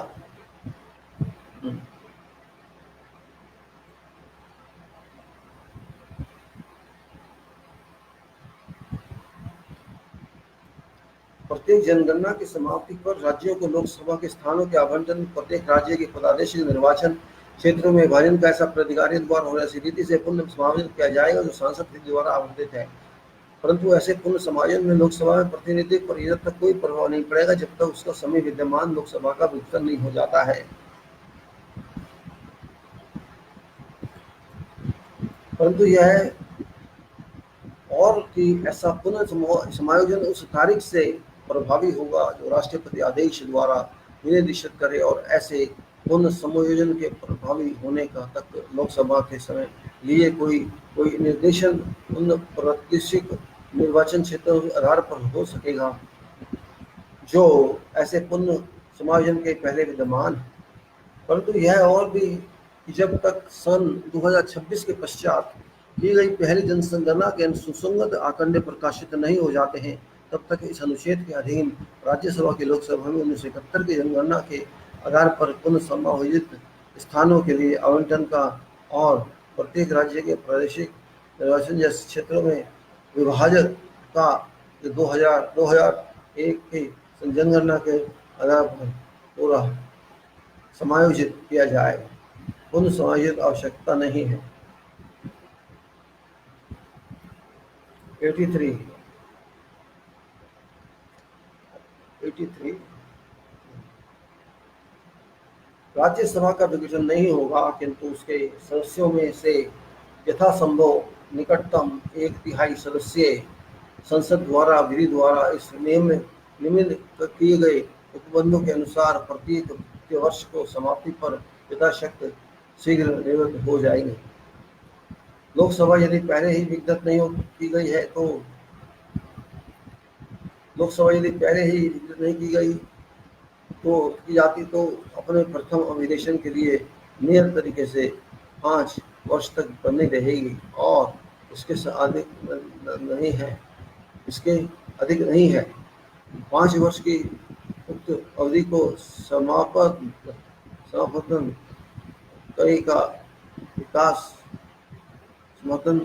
प्रत्येक जनगणना की समाप्ति पर राज्यों को लोकसभा के स्थानों के आवंटन प्रत्येक राज्य के प्रादेशिक निर्वाचन क्षेत्रों में विभाजन का ऐसा प्रतिकारी द्वारा होने ऐसी रीति से पुनः समायोजन किया जाएगा जो सांसद द्वारा आवंटित है। परंतु ऐसे पुनः समायोजन में लोकसभा में प्रतिनिधित्व पर इधर तक कोई प्रभाव नहीं पड़ेगा जब तक उसका समय विद्यमान लोकसभा का विघटन नहीं हो जाता है। परंतु यह और कि ऐसा पुनः समायोजन उस तारीख से प्रभावी होगा जो राष्ट्रपति आदेश द्वारा निर्देशित करे और ऐसे पुनः समायोजन के प्रभावी होने का तक लोकसभा के समय लिए कोई निर्देशन उन प्रादेशिक निर्वाचन क्षेत्रों के आधार पर हो सकेगा जो ऐसे पुनः समायोजन के पहले विद्यमान। परंतु यह और भी कि जब तक सन 2026 के पश्चात की गई पहली जनगणना के सुसंगत आंकड़े प्रकाशित नहीं हो जाते हैं तब तक इस अनुच्छेद के अधीन राज्यसभा की लोकसभा में 1971 की जनगणना के आधार पर पुनः समायोजित स्थानों के लिए आवंटन का और प्रत्येक राज्य के प्रादेशिक निर्वाचन जैसे क्षेत्रों में विभाजन का 2001 की जनगणना के आधार पर पूरा समायोजित किया जाए। पुनः समायोजित आवश्यकता नहीं है। 83 राज्यसभा का विघटन नहीं होगा किंतु उसके सदस्यों में से यथासंभव निकटतम 1/3 सदस्य संसद द्वारा विधि द्वारा इस निम्न किए गए उपबंधों के अनुसार प्रत्येक वर्ष को समाप्ति पर यथाशक्ति शीघ्र निवृत्त हो जाएंगे। लोकसभा यदि पहले ही विघटित नहीं की गई है तो लोकसभा यदि पहले ही विघटित नहीं की जाती तो अपने प्रथम अधिवेशन के लिए नियत तरीके से 5 वर्ष तक बनी रहेगी और इसके से अधिक नहीं है, इसके अधिक नहीं है। 5 वर्ष की उक्त अवधि को समापन कई का विकास समर्थन।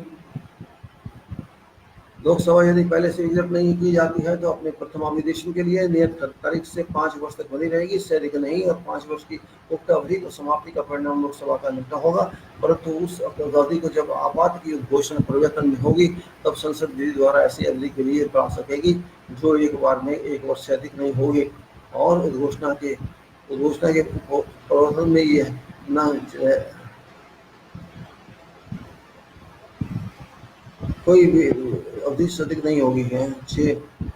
लोकसभा यदि पहले से विघटित नहीं की जाती है तो अपने प्रथम अधिवेशन के लिए नियत तारीख से 5 वर्ष तक बनी रहेगी, इससे अधिक नहीं। और 5 वर्ष की उक्त अवधि को समाप्ति का परिणाम लोकसभा का निपटा होगा, परंतु उस अवधि को जब आपात की घोषणा परिवर्तन में होगी तब संसद विधि द्वारा ऐसी अवधि के लिए बढ़ा सकेगी जो एक बार में 1 वर्ष से अधिक नहीं होगी। और उद्घोषणा के परिवर्तन में यह न कोई भी अवधि से अधिक नहीं होगी है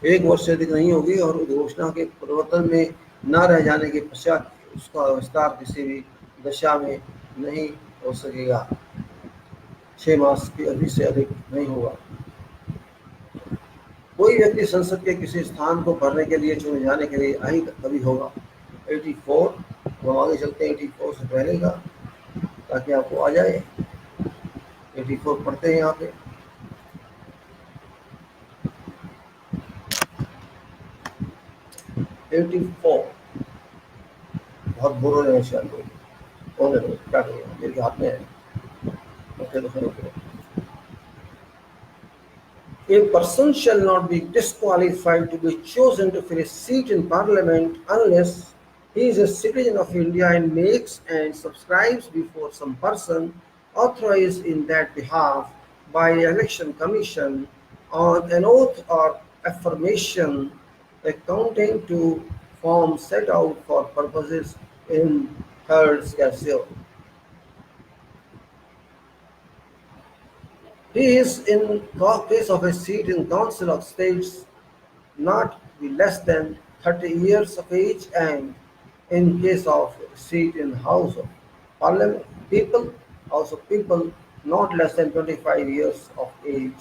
1 वर्ष से अधिक नहीं होगी और घोषणा के परिवर्तन में न रह जाने के पश्चात उसका विस्तार किसी भी दशा में नहीं हो सकेगा। 6 मास की अवधि से अधिक नहीं होगा। कोई व्यक्ति संसद के किसी स्थान को भरने के लिए चुने जाने के लिए अहित कभी होगा। 84 हम आगे चलते हैं 84 से पहले का ताकि आपको आ जाए। 84 पढ़ते हैं यहाँ पे। 84 बहुत बुरा नहीं शायद होने दो, क्या करेगा, मेरे हाथ में है। ओके, तो A person shall not be disqualified to be chosen to fill a seat in Parliament unless he is a citizen of India and makes and subscribes before some person authorized in that behalf by the Election Commission on an oath or affirmation accounting to forms set out for purposes in third schedule. He is in case of a seat in Council of States not be less than 30 years of age, and in case of seat in House of Parliament House of People not less than 25 years of age.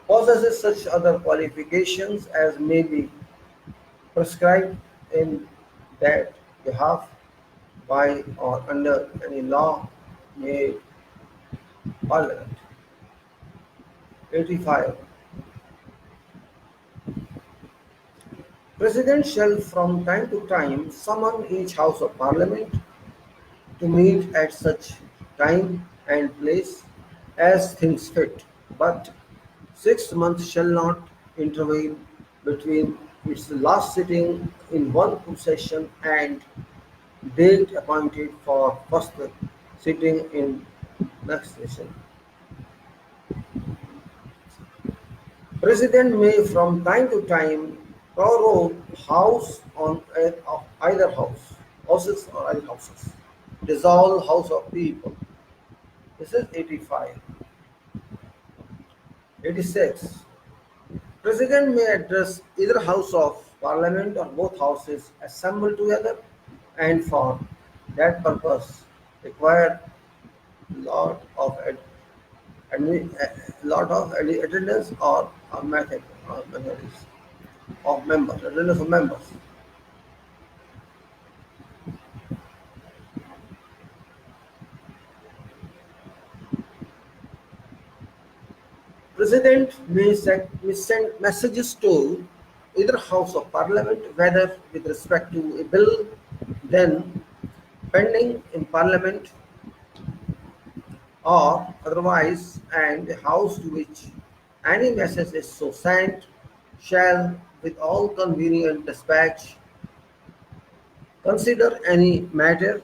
Possesses such other qualifications as may be prescribed in that behalf by or under any law made Parliament. 85. President shall from time to time summon each House of Parliament to meet at such time and place as thinks fit, but 6 months shall not intervene between its last sitting in one session and date appointed for first sitting in next session. President may from time to time prorogue house on either houses or either houses. Dissolve House of People. This is 85. 86. President may address either House of Parliament or both houses assembled together and for that purpose require lot of attendance or a method or methods of members, attendance of members. President may send messages to either House of Parliament, whether with respect to a bill then pending in Parliament or otherwise, and the House to which any message is so sent shall, with all convenient dispatch, consider any matter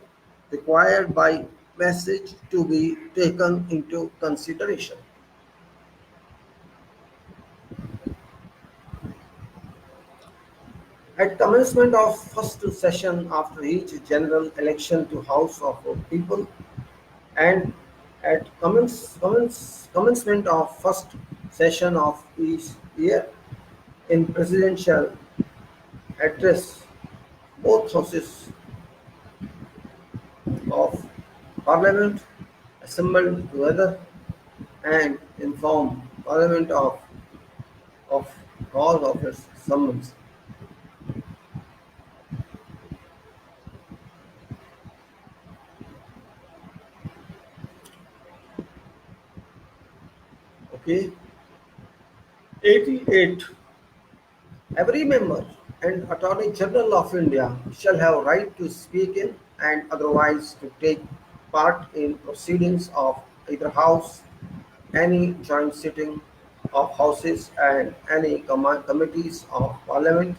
required by message to be taken into consideration. At commencement of first session after each general election to House of People, and at commencement of first session of each year, in presidential address, both houses of Parliament assembled together and inform Parliament of all of its summons. Okay. 88. Every member and Attorney General of India shall have right to speak in and otherwise to take part in proceedings of either House, any joint sitting of Houses and any committees of Parliament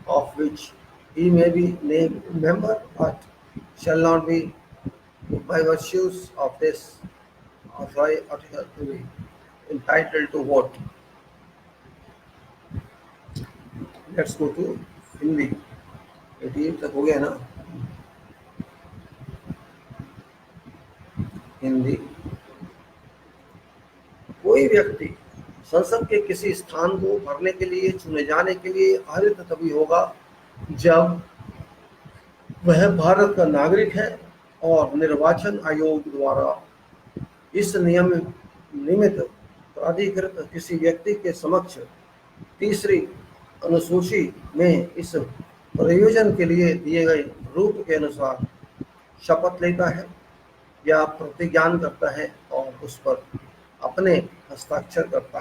of which he may be named member, but shall not be by virtues of this authority entitled to vote. Let's go to Hindi. 88 तक हो गया ना हिंदी। कोई व्यक्ति संसद के किसी स्थान को भरने के लिए चुने जाने के लिए अर्ह तभी होगा जब वह भारत का नागरिक है और निर्वाचन आयोग द्वारा इस नियम निमित्त प्राधिकृत किसी व्यक्ति के समक्ष तीसरी अनुसूची में इस प्रयोजन के लिए दिए गए रूप के अनुसार शपथ लेता है या प्रतिज्ञान करता है और उस पर अपने हस्ताक्षर करता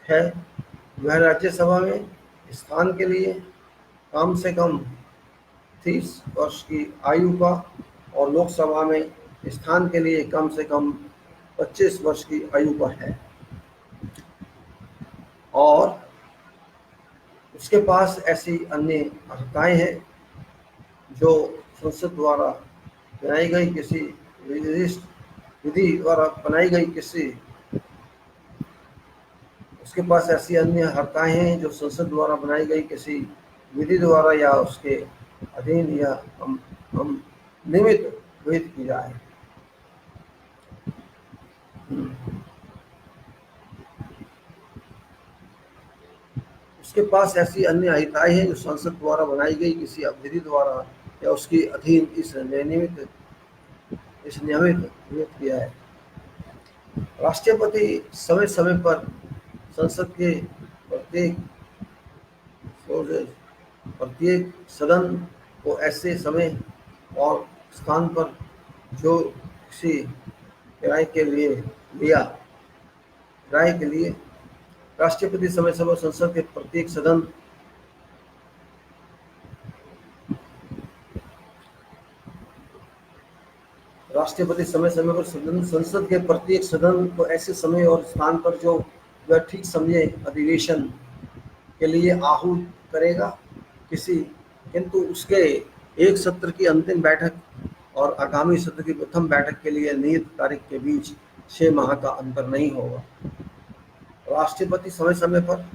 है वह राज्यसभा में स्थान के लिए कम से कम 30 वर्ष की आयु का और लोकसभा में स्थान के लिए कम से कम 25 वर्ष की आयु का है और उसके पास ऐसी अन्य अर्हताएं हैं जो संसद द्वारा बनाई गई किसी विधि द्वारा बनाई गई किसी उसके पास ऐसी अन्य अर्हताएं हैं जो संसद द्वारा बनाई गई किसी विधि द्वारा या उसके अधीन या हम निमित्त विहित की जाए। उसके पास ऐसी अन्य अहिताएं हैं जो संसद द्वारा बनाई गई किसी विधि द्वारा या उसके अधीन इस नियमित नियुक्त किया है। राष्ट्रपति समय समय पर संसद के प्रत्येक सदन को ऐसे समय और स्थान पर जो किसी किराए के लिए राष्ट्रपति समय समय संसद के प्रत्येक सदन राष्ट्रपति समय समय पर संसद के प्रत्येक सदन को ऐसे समय और स्थान पर जो वह ठीक समझे अधिवेशन के लिए आहूत करेगा किंतु उसके एक सत्र की अंतिम बैठक और आगामी सत्र की प्रथम बैठक के लिए नियत तारीख के बीच 6 माह का अंतर नहीं होगा। राष्ट्रपति समय समय पर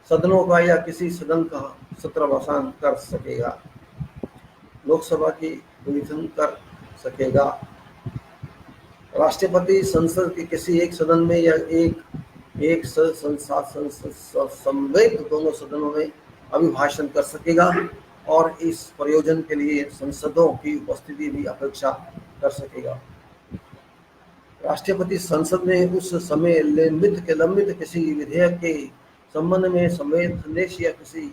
सदनों का या किसी सदन का सत्रावसान कर सकेगा, लोकसभा की डिवीजन कर सकेगा। राष्ट्रपति संसद के किसी एक सदन में या एक संवेद दोनों सदनों में अभिभाषण कर सकेगा और इस प्रयोजन के लिए संसदों की उपस्थिति भी अपेक्षा कर सकेगा। राष्ट्रपति संसद में उस समय लंबित किसी विधेयक के संबंध में संदेश या किसी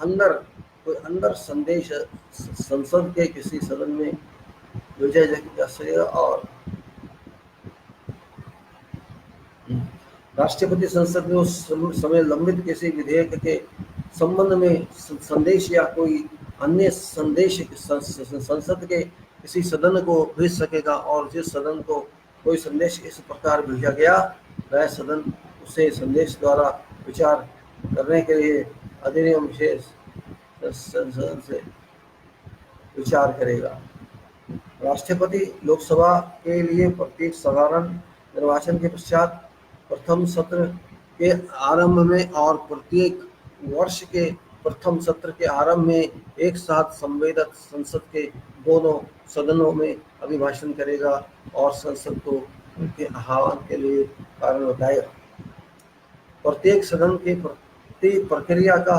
अंदर संदेश संसद के किसी सदन में भेजा जा सकेगा और राष्ट्रपति संसद में उस समय लंबित किसी विधेयक के संबंध में संदेश या कोई अन्य संदेश संसद के किसी सदन को भेज सकेगा और जिस सदन को कोई संदेश इस प्रकार भेजा गया वह सदन उसे संदेश द्वारा विचार करने के लिए अधिनियम विशेष संसद से विचार करेगा। राष्ट्रपति लोकसभा के लिए प्रत्येक साधारण निर्वाचन के पश्चात प्रथम सत्र के आरंभ में और प्रत्येक वर्ष के प्रथम सत्र के आरंभ में एक साथ संवेदक संसद के दोनों सदनों में अभिभाषण करेगा और संसद को उनके आह्वान के लिए कारण बताएगा। प्रत्येक सदन के प्रति प्रक्रिया का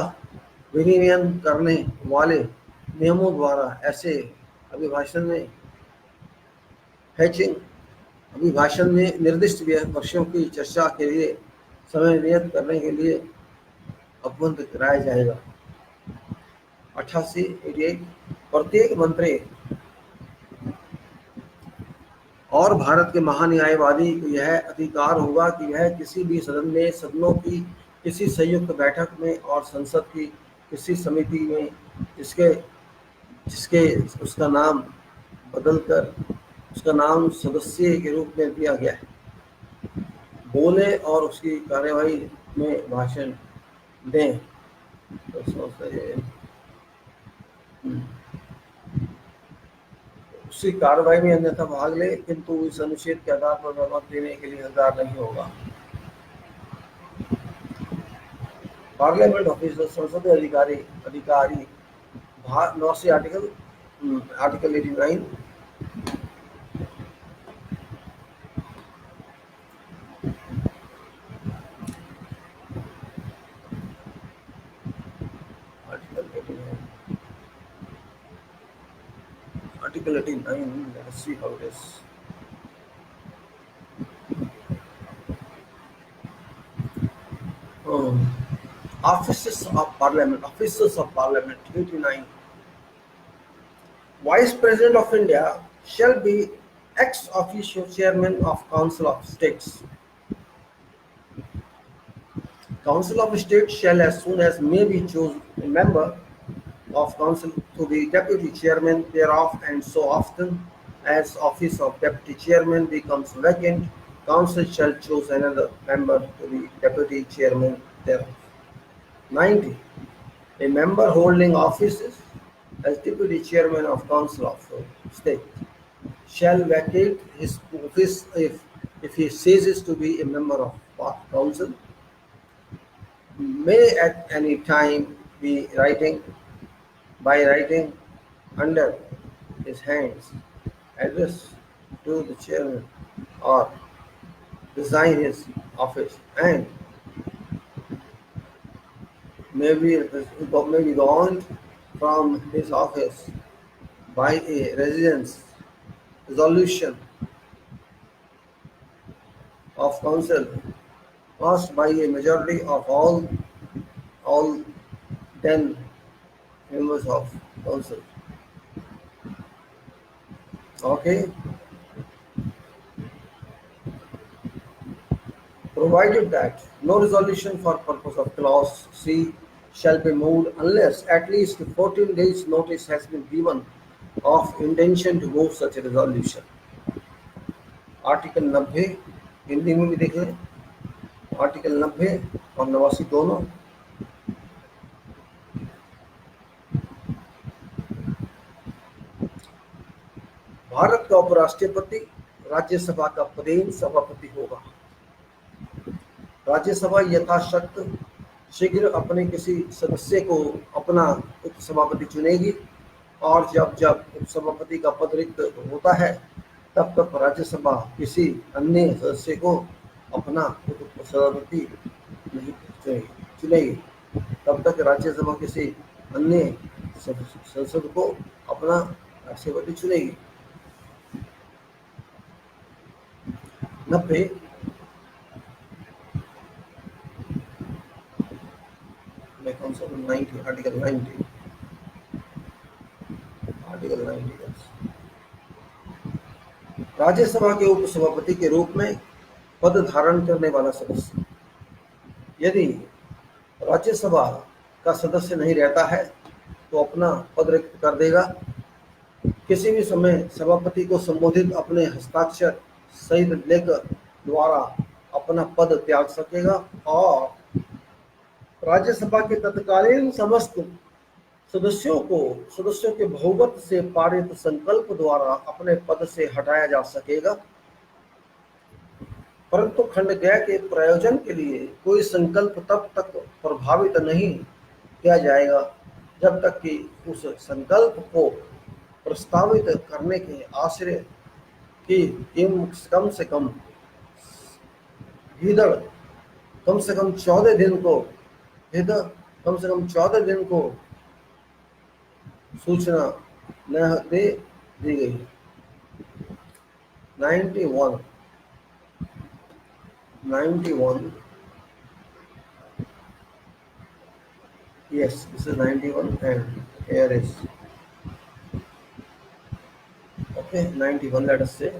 विनियमन करने वाले नियमों द्वारा ऐसे अभिभाषण में हैचिंग अभिभाषण में निर्दिष्ट विषयों की चर्चा के लिए समय नियत करने के लिए उपबंध कराया जाएगा। 88 प्रत्येक मंत्री और भारत के महान्यायवादी को यह अधिकार होगा कि वह किसी भी सदन में, सदनों की किसी संयुक्त बैठक में और संसद की किसी समिति में जिसके जिसके उसका नाम बदलकर उसका नाम सदस्य के रूप में दिया गया है, बोले और उसकी कार्यवाही में भाषण दें। तो उसी कार्रवाई में अन्यथा भाग ले, किंतु इस अनुच्छेद के आधार पर मत देने के लिए हकदार नहीं होगा। पार्लियामेंट ऑफिसर संसदीय अधिकारी अधिकारी 9 article article 89 article 89 let's see how it is. Offices of Parliament 89. Vice President of India shall be ex officio Chairman of Council of States. Council of State shall, as soon as may be, choose a member of Council to be Deputy Chairman thereof, and so often as office of Deputy Chairman becomes vacant, Council shall choose another member to be Deputy Chairman thereof. 90. A member holding offices as Deputy Chairman of Council of State shall vacate his office if he ceases to be a member of Council, may at any time be by writing under his hands address to the chairman, or resign his office, and may be gone from his office by a resolution of council passed by a majority of all 10 members of council. Okay. Provided that no resolution for purpose of clause C shall be moved unless at least 14 days notice has been given of intention to move such a resolution. Article 90 Hindi में भी देखें, article 90 और 89 दोनों। भारत का उपराष्ट्रपति राज्यसभा का पदेन सभापति होगा। राज्यसभा यथाशक्ति शीघ्र अपने किसी सदस्य को अपना उपसभापति चुनेगी, और जब जब उपसभापति का पद रिक्त होता है तब तक राज्यसभा किसी अन्य सदस्य को अपना उपसभापति नहीं चुनेगी। तब तक राज्यसभा किसी अन्य संसद को अपना राष्ट्रपति चुनेगी। 90 आर्टिकल 90 राज्यसभा के उपसभापति के रूप में पद धारण करने वाला सदस्य यदि राज्यसभा का सदस्य नहीं रहता है तो अपना पद रिक्त कर देगा। किसी भी समय सभापति को संबोधित अपने हस्ताक्षर सहित लेकर द्वारा अपना पद त्याग सकेगा, और राज्यसभा के तत्कालीन समस्त सदस्यों के बहुमत से पारित संकल्प द्वारा अपने पद से हटाया जा सकेगा। परंतु खंडग्रह के प्रयोजन के लिए कोई संकल्प तब तक प्रभावित नहीं किया जाएगा जब तक कि उस संकल्प को प्रस्तावित करने के आश्रय की कम से कम 14 दिन को सूचना न दे दी गई। 91 91. Yes, this is 91 and here is okay 91, let us say.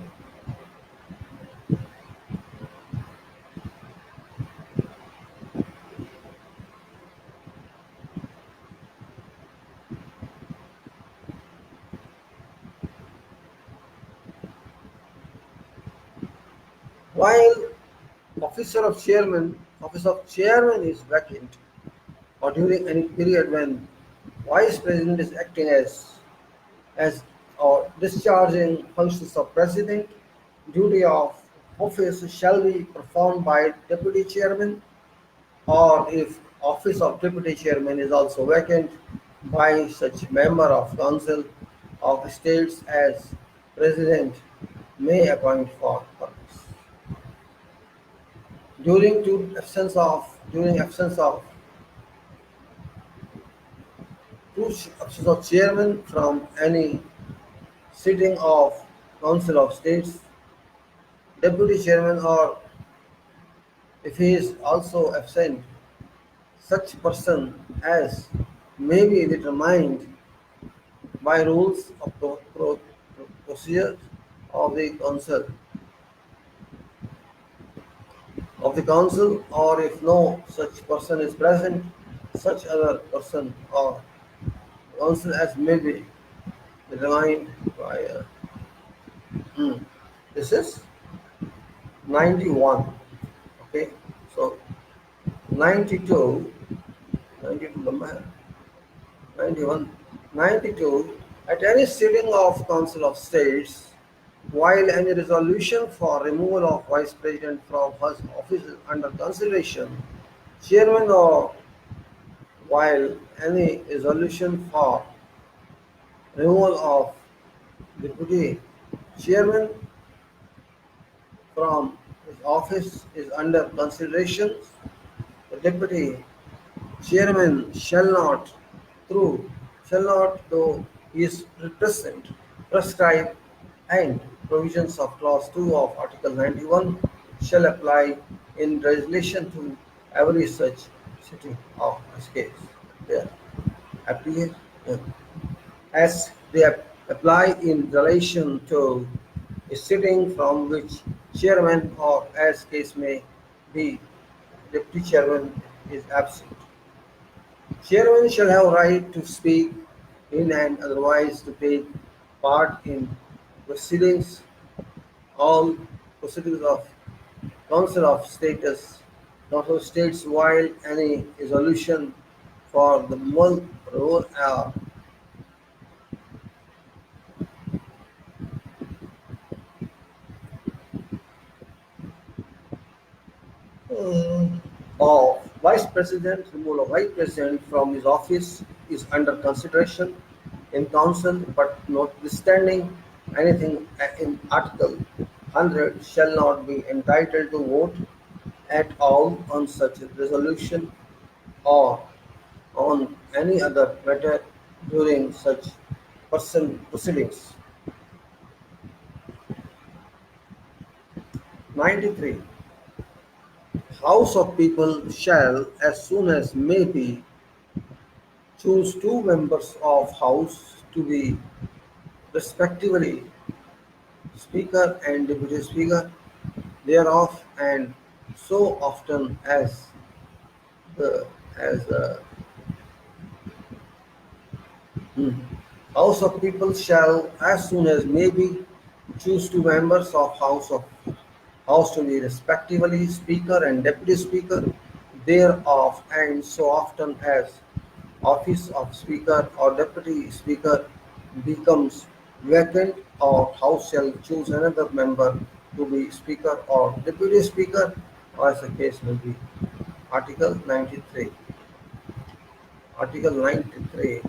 While office of chairman is vacant or during any period when vice president is acting as or discharging functions of president, duty of office shall be performed by deputy chairman, or if office of deputy chairman is also vacant, by such member of council of states as president may appoint for purpose. During absence of two absence of chairman from any sitting of council of states, deputy chairman, or if he is also absent, such person as may be determined by rules of procedure of the council, or if no such person is present, such other person or council as may be determined by. Hmm, this is 91. Okay, so 92, 92 number है, 91, 92. At any sitting of Council of States, while any resolution for removal of Vice President from his office is under consideration, Chairman, or while any resolution for removal of Deputy Chairman from his office is under consideration, the Deputy Chairman shall not, though he is present, prescribe, and provisions of Clause 2 of Article 91 shall apply in relation to every such sitting of this case. There appear as they apply in relation to a sitting from which chairman, or as case may be, deputy chairman is absent. Chairman shall have right to speak in and otherwise to take part in proceedings, all proceedings of Council of States, while any resolution for the of removal of vice president from his office is under consideration in council, but notwithstanding anything in Article 100 shall not be entitled to vote at all on such resolution or on any other matter during such proceedings. 93. House of People shall, as soon as may be, choose two members of House to be respectively Speaker and Deputy Speaker thereof, and so often as the House of People shall, as soon as may be, choose two members of House to be respectively Speaker and Deputy Speaker thereof, and so often as office of Speaker or Deputy Speaker becomes vacant, or House shall choose another member to be Speaker or Deputy Speaker, or as the case may be. Article 93. Article 93.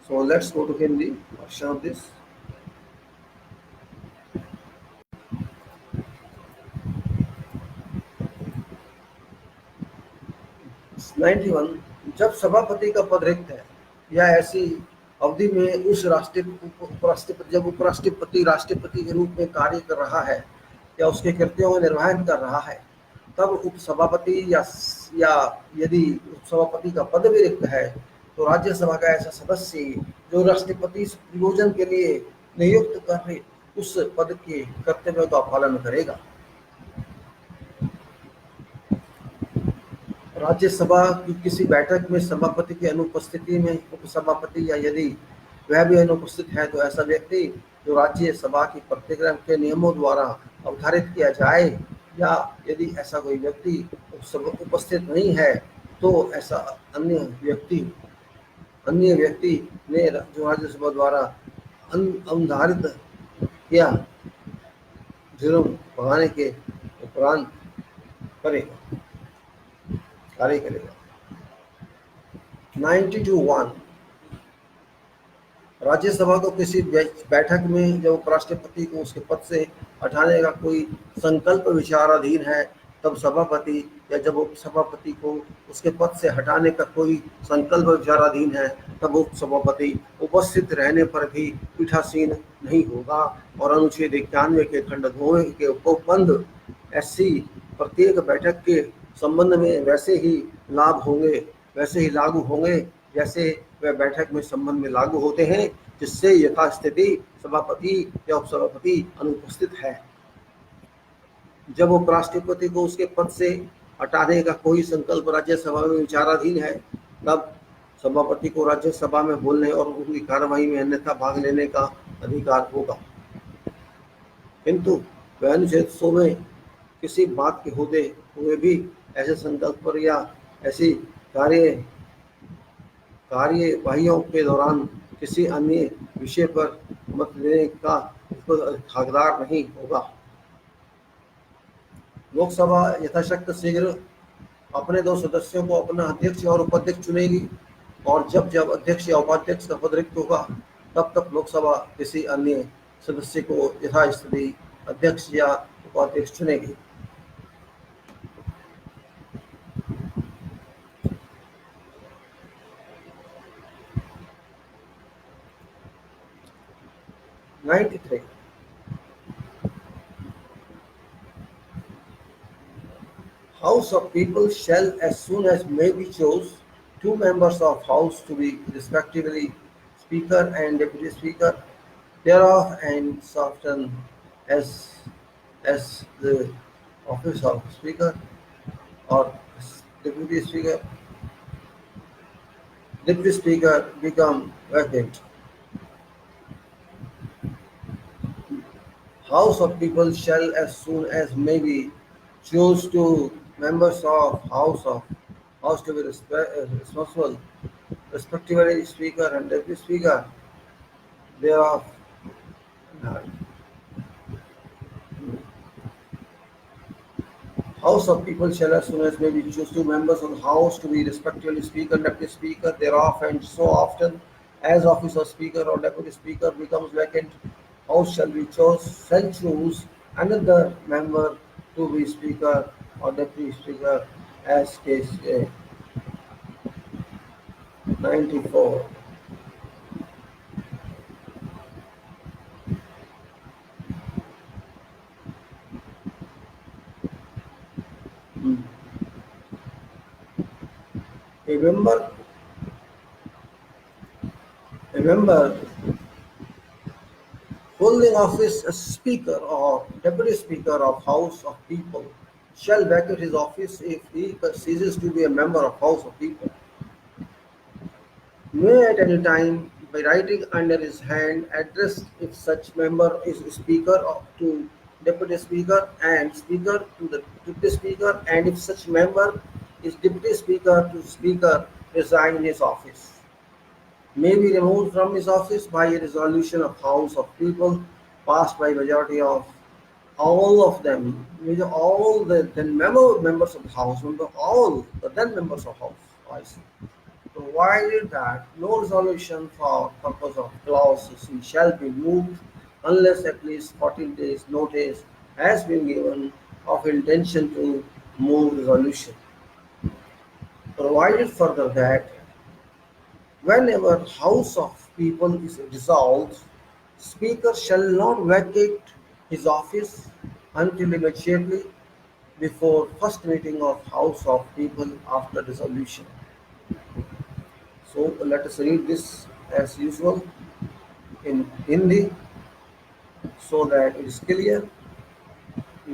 So let's go to Hindi version of this. 91 जब सभापति का पद रिक्त है या ऐसी अवधि में उस उपराष्ट्रपति जब उपराष्ट्रपति राष्ट्रपति के रूप में कार्य कर रहा है या उसके कृत्यों का निर्वहन कर रहा है, तब उपसभापति या यदि उपसभापति का पद भी रिक्त है तो राज्यसभा का ऐसा सदस्य जो राष्ट्रपति नियोजन के लिए नियुक्त कर रहे उस पद के कर्तव्यों का पालन करेगा। राज्यसभा की किसी बैठक में सभापति की अनुपस्थिति में उपसभापति या यदि वह भी अनुपस्थित है तो ऐसा व्यक्ति जो राज्यसभा की प्रतिक्रम के नियमों द्वारा अवधारित किया जाए, या यदि ऐसा कोई व्यक्ति उपस्थित नहीं है तो ऐसा अन्य व्यक्ति ने जो राज्यसभा द्वारा अवधारित किया जुर्म भगाने के उपरांत कार्य करेगा। 92(1) राज्यसभा को किसी बैठक में जब उपराष्ट्रपति को उसके पद से हटाने का कोई संकल्प विचाराधीन है तब सभापति या जब उपसभापति को उसके पद से हटाने का कोई संकल्प विचाराधीन है तब उपसभापति उपस्थित रहने पर भी पीठासीन नहीं होगा और अनुच्छेद 91 के खंड 2 के उपबंध ऐसी प्रत्येक बैठक के संबंध में वैसे ही लागू होंगे जैसे वह बैठक में संबंध में लागू होते हैं जिससे यथास्थिति सभापति या उपसभापति अनुपस्थित है। जब उपराष्ट्रपति को उसके पद से हटाने का कोई संकल्प राज्यसभा में विचाराधीन है तब सभापति को राज्यसभा में बोलने और उनकी कार्यवाही में अन्यथा भाग लेने का अधिकार होगा, किंतु वह अनुच्छेद 100 में किसी बात के होते हुए भी ऐसे संकल्प पर या ऐसी कार्यवाहियों के दौरान किसी अन्य विषय पर मत देने का हकदार नहीं होगा। लोकसभा यथाशक्ति शीघ्र अपने 2 सदस्यों को अपना अध्यक्ष और उपाध्यक्ष चुनेगी और जब जब अध्यक्ष या उपाध्यक्ष का पद रिक्त होगा तब तक लोकसभा किसी अन्य सदस्य को यथास्थिति अध्यक्ष या उपाध्यक्ष चुनेगी। House of People shall as soon as may be choose 2 members of House to be respectively Speaker and Deputy Speaker thereof, and so often as the office of Speaker or Deputy Speaker become vacant. House of People shall as soon as may be choose 2 members of House to be responsible, respectively Speaker and Deputy Speaker thereof. House of People shall as soon as may be choose 2 members of the House to be respectively Speaker and Deputy Speaker thereof, and so often as office of Speaker or Deputy Speaker becomes vacant, House shall choose another member to be Speaker or Deputy Speaker as case A. 94. A member holding office as Speaker or Deputy Speaker of House of People shall vacate his office if he ceases to be a member of House of People. May at any time, by writing under his hand, address if such member is Speaker to Deputy Speaker and Speaker to the Deputy Speaker, and if such member is Deputy Speaker to Speaker, resign his office. May be removed from his office by a resolution of House of People passed by majority of all of them, all the then members of the House, all the then members of House, I see, provided that no resolution for purpose of clause C shall be moved unless at least 14 days notice has been given of intention to move resolution, provided provided further that whenever House of People is dissolved, Speaker shall not vacate his office until immediately before first meeting of House of People after dissolution. So let us read this as usual in Hindi so that it is clear.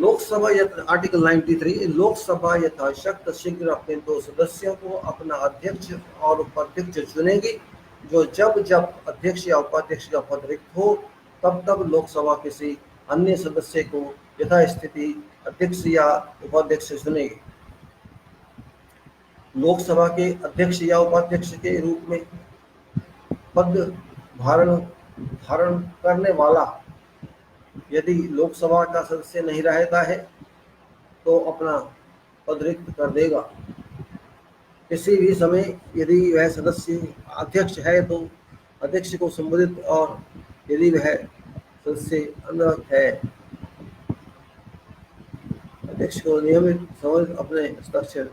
Lok Sabha यथा article 93 Lok Sabha यथाशक्त शीघ्र अपने दो सदस्यों को अपना अध्यक्ष और उपाध्यक्ष चुनेगी जो जब जब अध्यक्ष या उपाध्यक्ष का पद रिक्त हो तब तब लोकसभा किसी अन्य सदस्य को यथास्थिति अध्यक्ष या उपाध्यक्ष चुनेगी। लोकसभा के अध्यक्ष या उपाध्यक्ष के रूप में पद धारण धारण करने वाला यदि लोकसभा का सदस्य नहीं रहता है तो अपना पद रिक्त कर देगा। किसी भी समय यदि वह सदस्य अध्यक्ष है तो अध्यक्ष को संबोधित और यदि वह सदस्य अनुरक्त है अध्यक्ष को नियमित संबोधित अपने हस्ताक्षर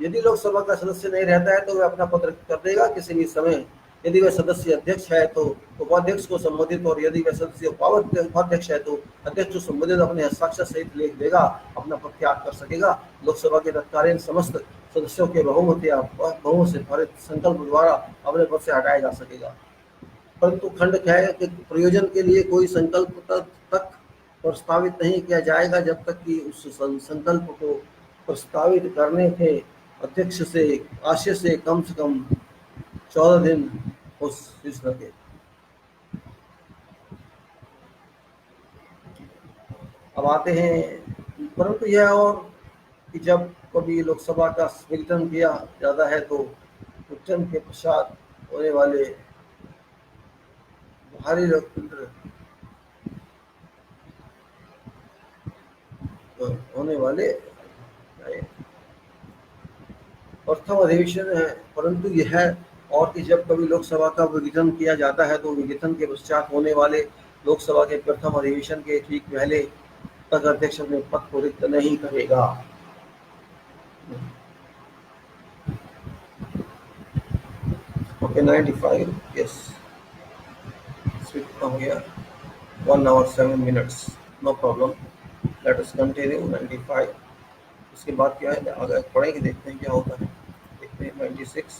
यदि लोकसभा का सदस्य नहीं रहता है तो वह अपना पद रिक्त कर देगा। किसी भी समय यदि वह सदस्य अध्यक्ष है तो उपाध्यक्ष को संबोधित और यदि वह सदस्य उपाध्यक्ष है तो अध्यक्ष को संबोधित अपने हस्ताक्षर सहित लिख देगा, अपना पद त्याग कर सकेगा। लोकसभा के तत्कालीन समस्त सदस्यों के बहुमत या बहुमत से पारित संकल्प द्वारा अपने पद से हटाया जा सकेगा। परंतु खंड क्या है कि प्रयोजन के लिए कोई संकल्प तक प्रस्तावित नहीं किया जाएगा जब तक कि उस संकल्प को प्रस्तावित करने के अध्यक्ष से आशय से कम 14 दिन हो सके। अब आते हैं परंतु यह और कि जब कभी लोकसभा का विघटन किया जाता है तो विघटन के पश्चात होने वाले भारी लोकतंत्र होने वाले प्रथम अधिवेशन है। परंतु यह और कि जब कभी लोकसभा का विघटन किया जाता है तो विघटन के पश्चात होने वाले लोकसभा के प्रथम अधिवेशन के ठीक पहले तक अध्यक्ष अपने पद को रिक्त नहीं करेगा। ओके 95 यस हो गया 1 hour 7 minutes no problem. Let us continue 95। इसके बाद क्या है आगे पढ़ेंगे, देखते हैं क्या होता है। देखते हैं 96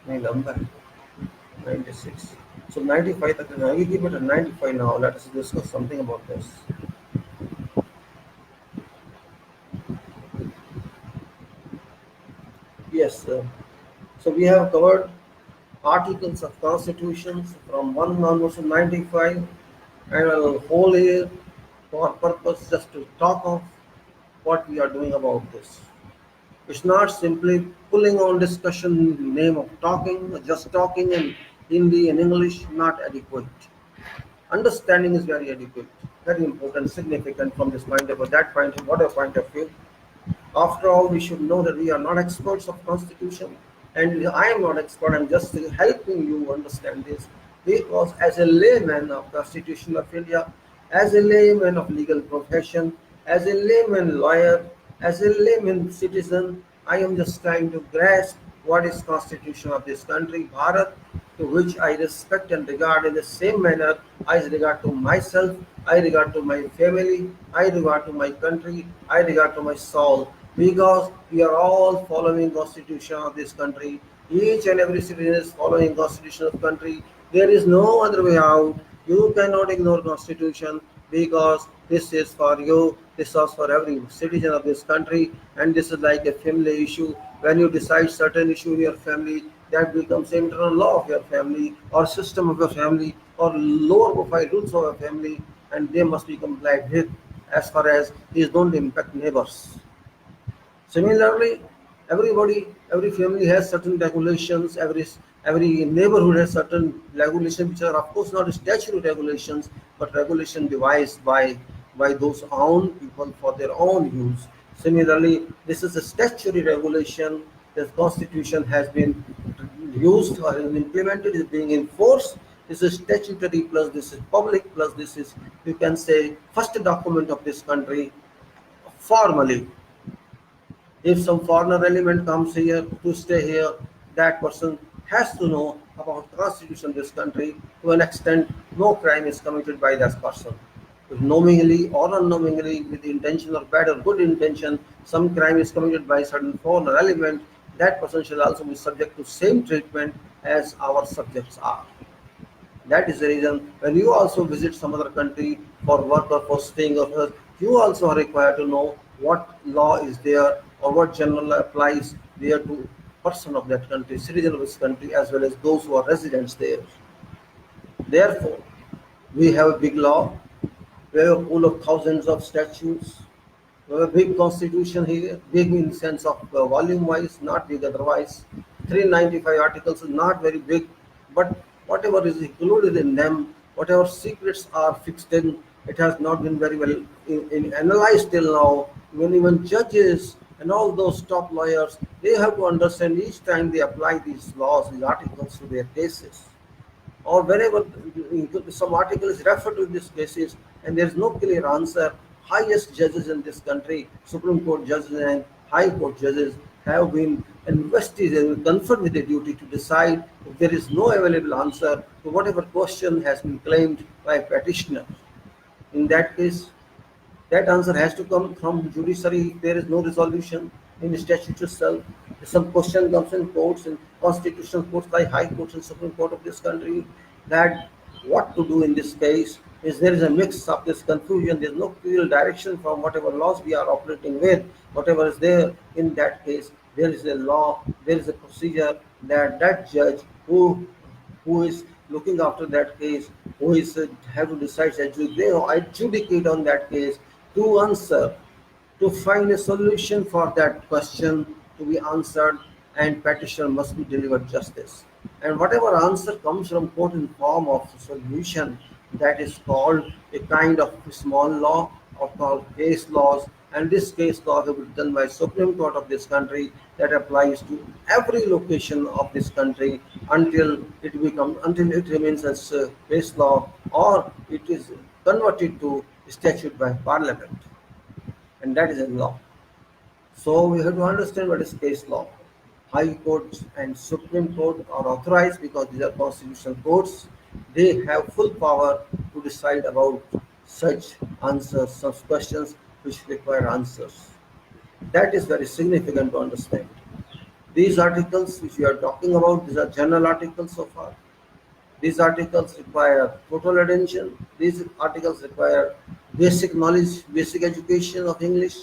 नहीं लंबा है 96 so 95 तक जाएगी कि but 95 now let us discuss something about this. Yes, so we have covered articles of constitutions from 1 onwards to 95 and a whole year for purpose just to talk of what we are doing about this. It's not simply pulling on discussion in the name of talking, just talking in Hindi and English, not adequate. Understanding is very adequate, very important, significant from this point of view, that point of whatever point of view. After all, we should know that we are not experts of constitution, and I am not expert. I'm just helping you understand this because as a layman of Constitution of India, as a layman of legal profession, as a layman lawyer, as a layman citizen, I am just trying to grasp what is Constitution of this country, Bharat, to which I respect and regard in the same manner I regard to myself, I regard to my family, I regard to my country, I regard to my soul, because we are all following Constitution of this country. Each and every citizen is following Constitution of the country. There is no other way out. You cannot ignore Constitution because this is for you, this is for every citizen of this country, and this is like a family issue. When you decide certain issue in your family, that becomes internal law of your family or system of your family or lower profile rules of your family, and they must be complied with as far as these don't impact neighbors. Similarly, every family has certain regulations, every neighborhood has certain regulations which are of course not statutory regulations, but regulation devised by those own people for their own use. Similarly, this is a statutory regulation the constitution has been used or implemented, is being enforced. This is statutory plus this is public plus this is, you can say, first document of this country formally. If some foreigner element comes here to stay here, that person has to know about the constitution of this country. To an extent, no crime is committed by that person. If knowingly or unknowingly, with the intention or bad or good intention, some crime is committed by certain foreigner element, that person shall also be subject to same treatment as our subjects are. That is the reason when you also visit some other country for work or for staying or health, you also are required to know what law is there or what general law applies there to person of that country, citizen of this country, as well as those who are residents there. Therefore, we have a big law, we have a pool of thousands of statutes, we have a big constitution here, big in sense of volume wise, not big otherwise. 395 articles is not very big, but whatever is included in them, whatever secrets are fixed in, it has not been very well analyzed till now. When even judges and all those top lawyers, they have to understand each time they apply these laws, these articles to their cases, or wherever some article is referred to these cases and there is no clear answer, highest judges in this country, Supreme Court judges and High Court judges, have been invested and conferred with the duty to decide if there is no available answer to whatever question has been claimed by petitioner. In that case, that answer has to come from judiciary if there is no resolution in the statute itself. If some question comes in courts, in constitutional courts like High Courts and Supreme Court of this country, that what to do in this case is there is a mix of this confusion. There is no clear direction from whatever laws we are operating with. Whatever is there in that case, there is a law, there is a procedure that that judge who is looking after that case, who is have to decide, adjudicate on that case, to answer, to find a solution for that question to be answered, and petitioner must be delivered justice. And whatever answer comes from court in form of solution, that is called a kind of small law or called case laws. And this case law will be done by Supreme Court of this country, that applies to every location of this country until it remains as case law or it is converted to statute by parliament, and that is a law. So we have to understand what is case law. High courts and Supreme Court are authorized because these are constitutional courts. They have full power to decide about such answers, such questions which require answers. That is very significant to understand. These articles which we are talking about, these are general articles so far. These articles require total attention. These articles require basic knowledge, basic education of English.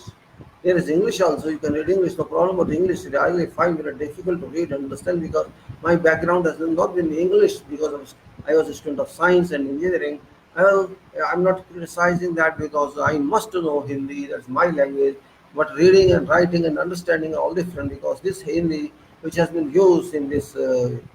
There is English also, you can read English, no problem, but English I really find it difficult to read and understand because my background has not been English because I was a student of science and engineering. Well, I'm not criticizing that because I must know Hindi, that's my language, but reading and writing and understanding are all different because this Hindi, which has been used in this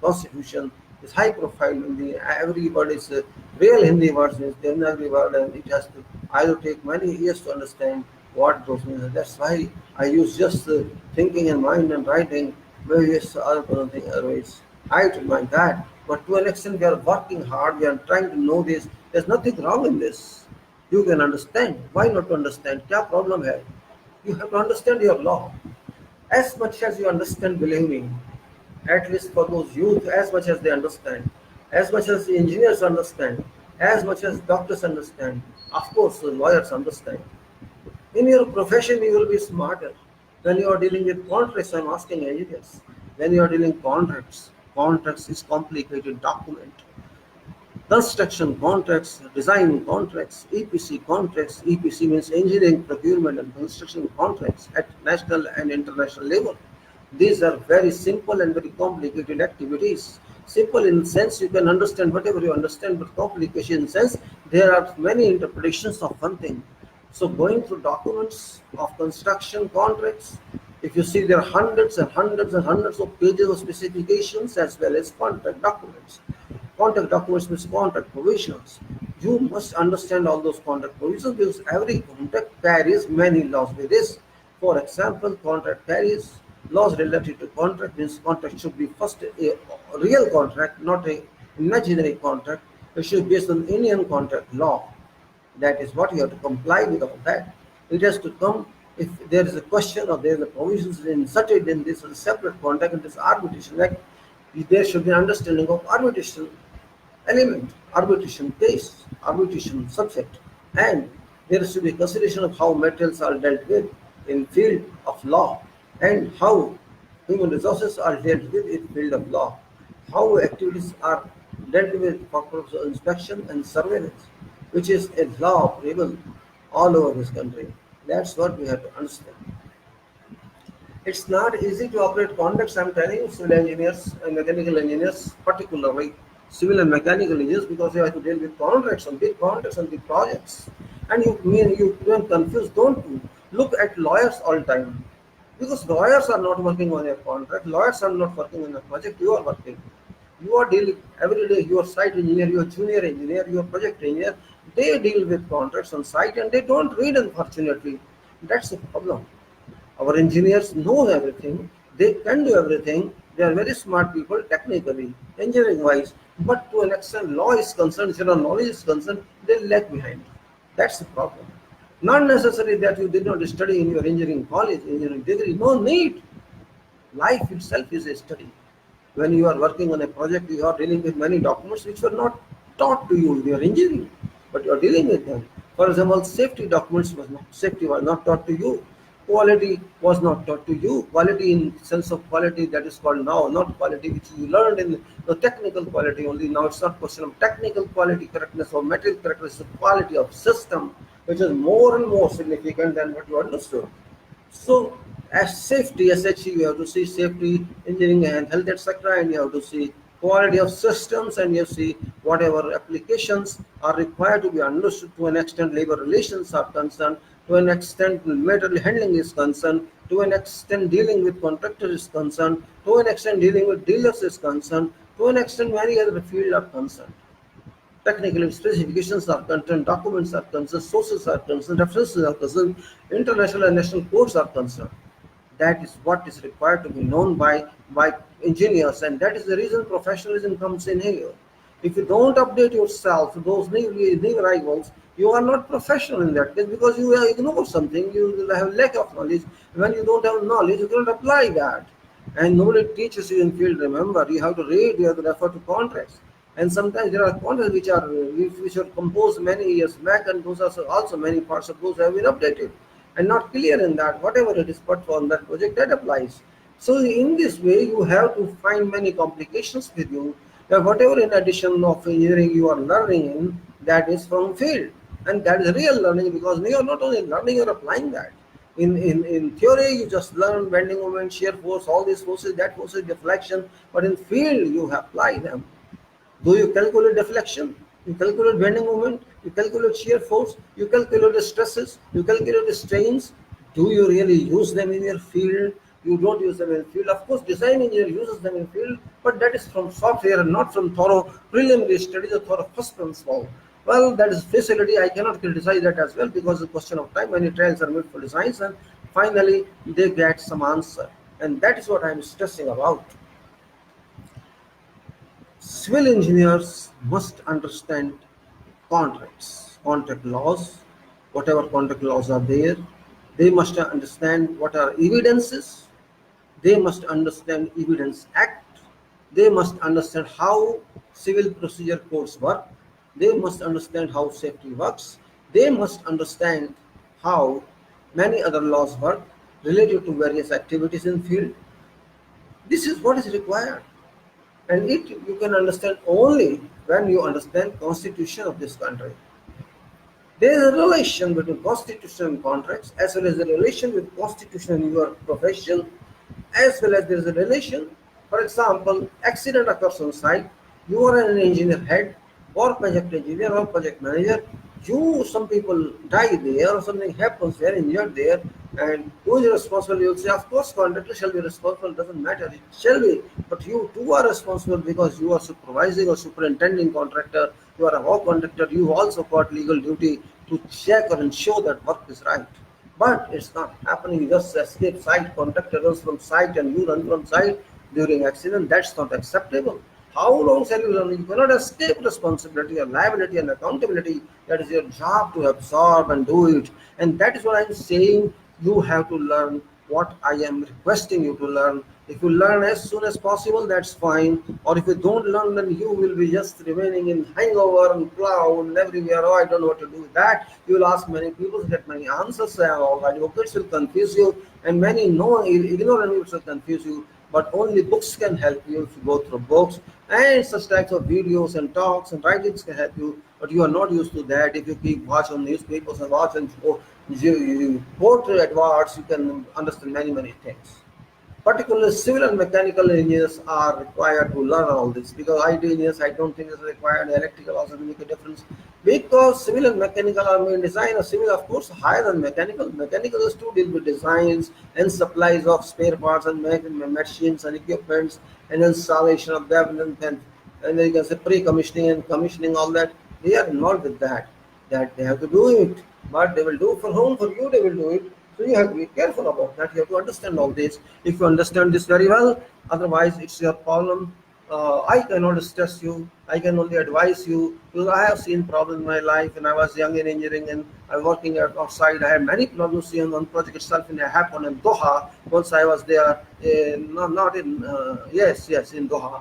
constitution, is high profile Hindi. Every word is real Hindi words, means in every word, and it has to either take many years to understand what those means. That's why I use just thinking in mind and writing various other things. Otherwise, I don't mind that. But to an extent, we are working hard. We are trying to know this. There's nothing wrong in this. You can understand. Why not to understand? क्या problem है? You have to understand your law. As much as you understand, believe me, at least for those youth, as much as they understand, as much as the engineers understand, as much as doctors understand, of course, the lawyers understand. In your profession, you will be smarter. When you are dealing with contracts, I'm asking engineers. When you are dealing contracts, contracts is complicated document. Construction contracts, design contracts, EPC contracts. EPC means engineering, procurement, and construction contracts at national and international level. These are very simple and very complicated activities. Simple in the sense you can understand whatever you understand, but complication in the sense there are many interpretations of one thing. So going through documents of construction contracts, if you see there are hundreds and hundreds and hundreds of pages of specifications as well as contract documents. Contract documents means contract provisions. You must understand all those contract provisions because every contract carries many laws with this. For example, contract carries Laws related to contract means contract should be first a real contract, not a imaginary contract. It should be based on Indian contract law. That is what you have to comply with all that. It has to come if there is a question or there is a provisions inserted in this separate contract in this arbitration act. There should be an understanding of arbitration element, arbitration case, arbitration subject, and there should be consideration of how materials are dealt with in field of law and how human resources are dealt with in field of law, how activities are dealt with for purpose of inspection and surveillance, which is a law applicable all over this country. That's what we have to understand. It's not easy to operate contracts, I'm telling you, civil engineers and mechanical engineers, particularly civil and mechanical engineers, because you have to deal with contracts and big projects. And you don't confuse, don't you? Look at lawyers all the time. Because lawyers are not working on a contract, lawyers are not working on a project, you are working. You are dealing every day, your site engineer, your junior engineer, your project engineer, they deal with contracts on site and they don't read, unfortunately. That's the problem. Our engineers know everything, they can do everything, they are very smart people technically, engineering wise, but to an extent law is concerned, general knowledge is concerned, they lag behind. That's the problem. Not necessary that you did not study in your engineering college, engineering degree, no need. Life itself is a study. When you are working on a project, you are dealing with many documents which were not taught to you in your engineering, but you are dealing with them. For example, safety was not taught to you. Quality was not taught to you. Quality in sense of quality that is called now, not quality which you learned in the technical quality only. Now it's not question of technical quality correctness or material correctness, it's the quality of system, which is more and more significant than what you understood. So, as safety, as such, you have to see safety, engineering, and health, etc., and you have to see quality of systems, and you see whatever applications are required to be understood to an extent. Labor relations are concerned, to an extent, material handling is concerned, to an extent, dealing with contractors is concerned, to an extent, dealing with dealers is concerned, to an extent, many other fields are concerned. Technical specifications are concerned, documents are concerned, sources are concerned, references are concerned, international and national codes are concerned. That is what is required to be known by engineers, and that is the reason professionalism comes in here. If you don't update yourself, those new arrivals, you are not professional in that case because you ignore something, you will have lack of knowledge. When you don't have knowledge, you cannot apply that. And nobody teaches you in field. Remember, you have to read, you have to refer to contracts. And sometimes there are contracts which are composed many years back, and those are also many parts of those have been updated and not clear in that whatever it is put on that project that applies. So in this way, you have to find many complications with you. That whatever in addition of engineering you are learning in, that is from field, and that is real learning because you are not only learning, you are applying that. In theory, you just learn bending moment, shear force, all these forces, that forces, deflection, but in field you apply them. Do you calculate deflection? You calculate bending moment, you calculate shear force, you calculate the stresses, you calculate the strains. Do you really use them in your field? You don't use them in field. Of course, design engineer uses them in field, but that is from software and not from thorough preliminary studies or thorough first principle. Well, that is facility. I cannot criticize that as well because it's a question of time. Many trials are made for designs, and finally they get some answer. And that is what I am stressing about. Civil engineers must understand contracts, contract laws, whatever contract laws are there. They must understand what are evidences. They must understand Evidence Act. They must understand how civil procedure codes work. They must understand how safety works. They must understand how many other laws work related to various activities in field. This is what is required. And it you can understand only when you understand constitution of this country. There is a relation between constitution and contracts, as well as a relation with constitution and your profession, as well as there is a relation. For example, accident occurs on site, you are an engineer head or project engineer or project manager, some people die there or something happens there, injured there, and who is responsible? You'll say, of course, contractor shall be responsible, doesn't matter, it shall be, but you too are responsible because you are supervising or superintending contractor, you are a work contractor, you also got legal duty to check or ensure that work is right. But it's not happening. You just escape site, conductor runs from site, and you run from site during accident. That's not acceptable. How long shall you run? You cannot escape responsibility or liability and accountability. That is your job to absorb and do it. And that is what I'm saying. You have to learn what I am requesting you to learn. If you learn as soon as possible, that's fine. Or if you don't learn, then you will be just remaining in hangover and cloud and everywhere. Oh, I don't know what to do with that. You will ask many people, get many answers. All advocates will confuse you, and many no ignorant people will confuse you. But only books can help you if you go through books, and such types of videos and talks and writings can help you. But you are not used to that. If you keep watching newspapers and watch and you go to AdWords, you can understand many things. Particularly civil and mechanical engineers are required to learn all this, because IT engineers I don't think is required. Electrical also will make a difference, because civil and mechanical are main design. Or civil of course higher than mechanical. Mechanical is to deal with designs and supplies of spare parts and machines and equipments and installation of them, and then you can say pre-commissioning and commissioning, all that. They are involved with that. That they have to do it, but they will do for whom? For you they will do it. So you have to be careful about that. You have to understand all this. If you understand this very well, otherwise it's your problem. I cannot stress you. I can only advise you, because I have seen problems in my life. When I was young in engineering and I was working outside, I had many problems. Seeing one project itself in happened in Doha. Once I was there, not in yes, in Doha.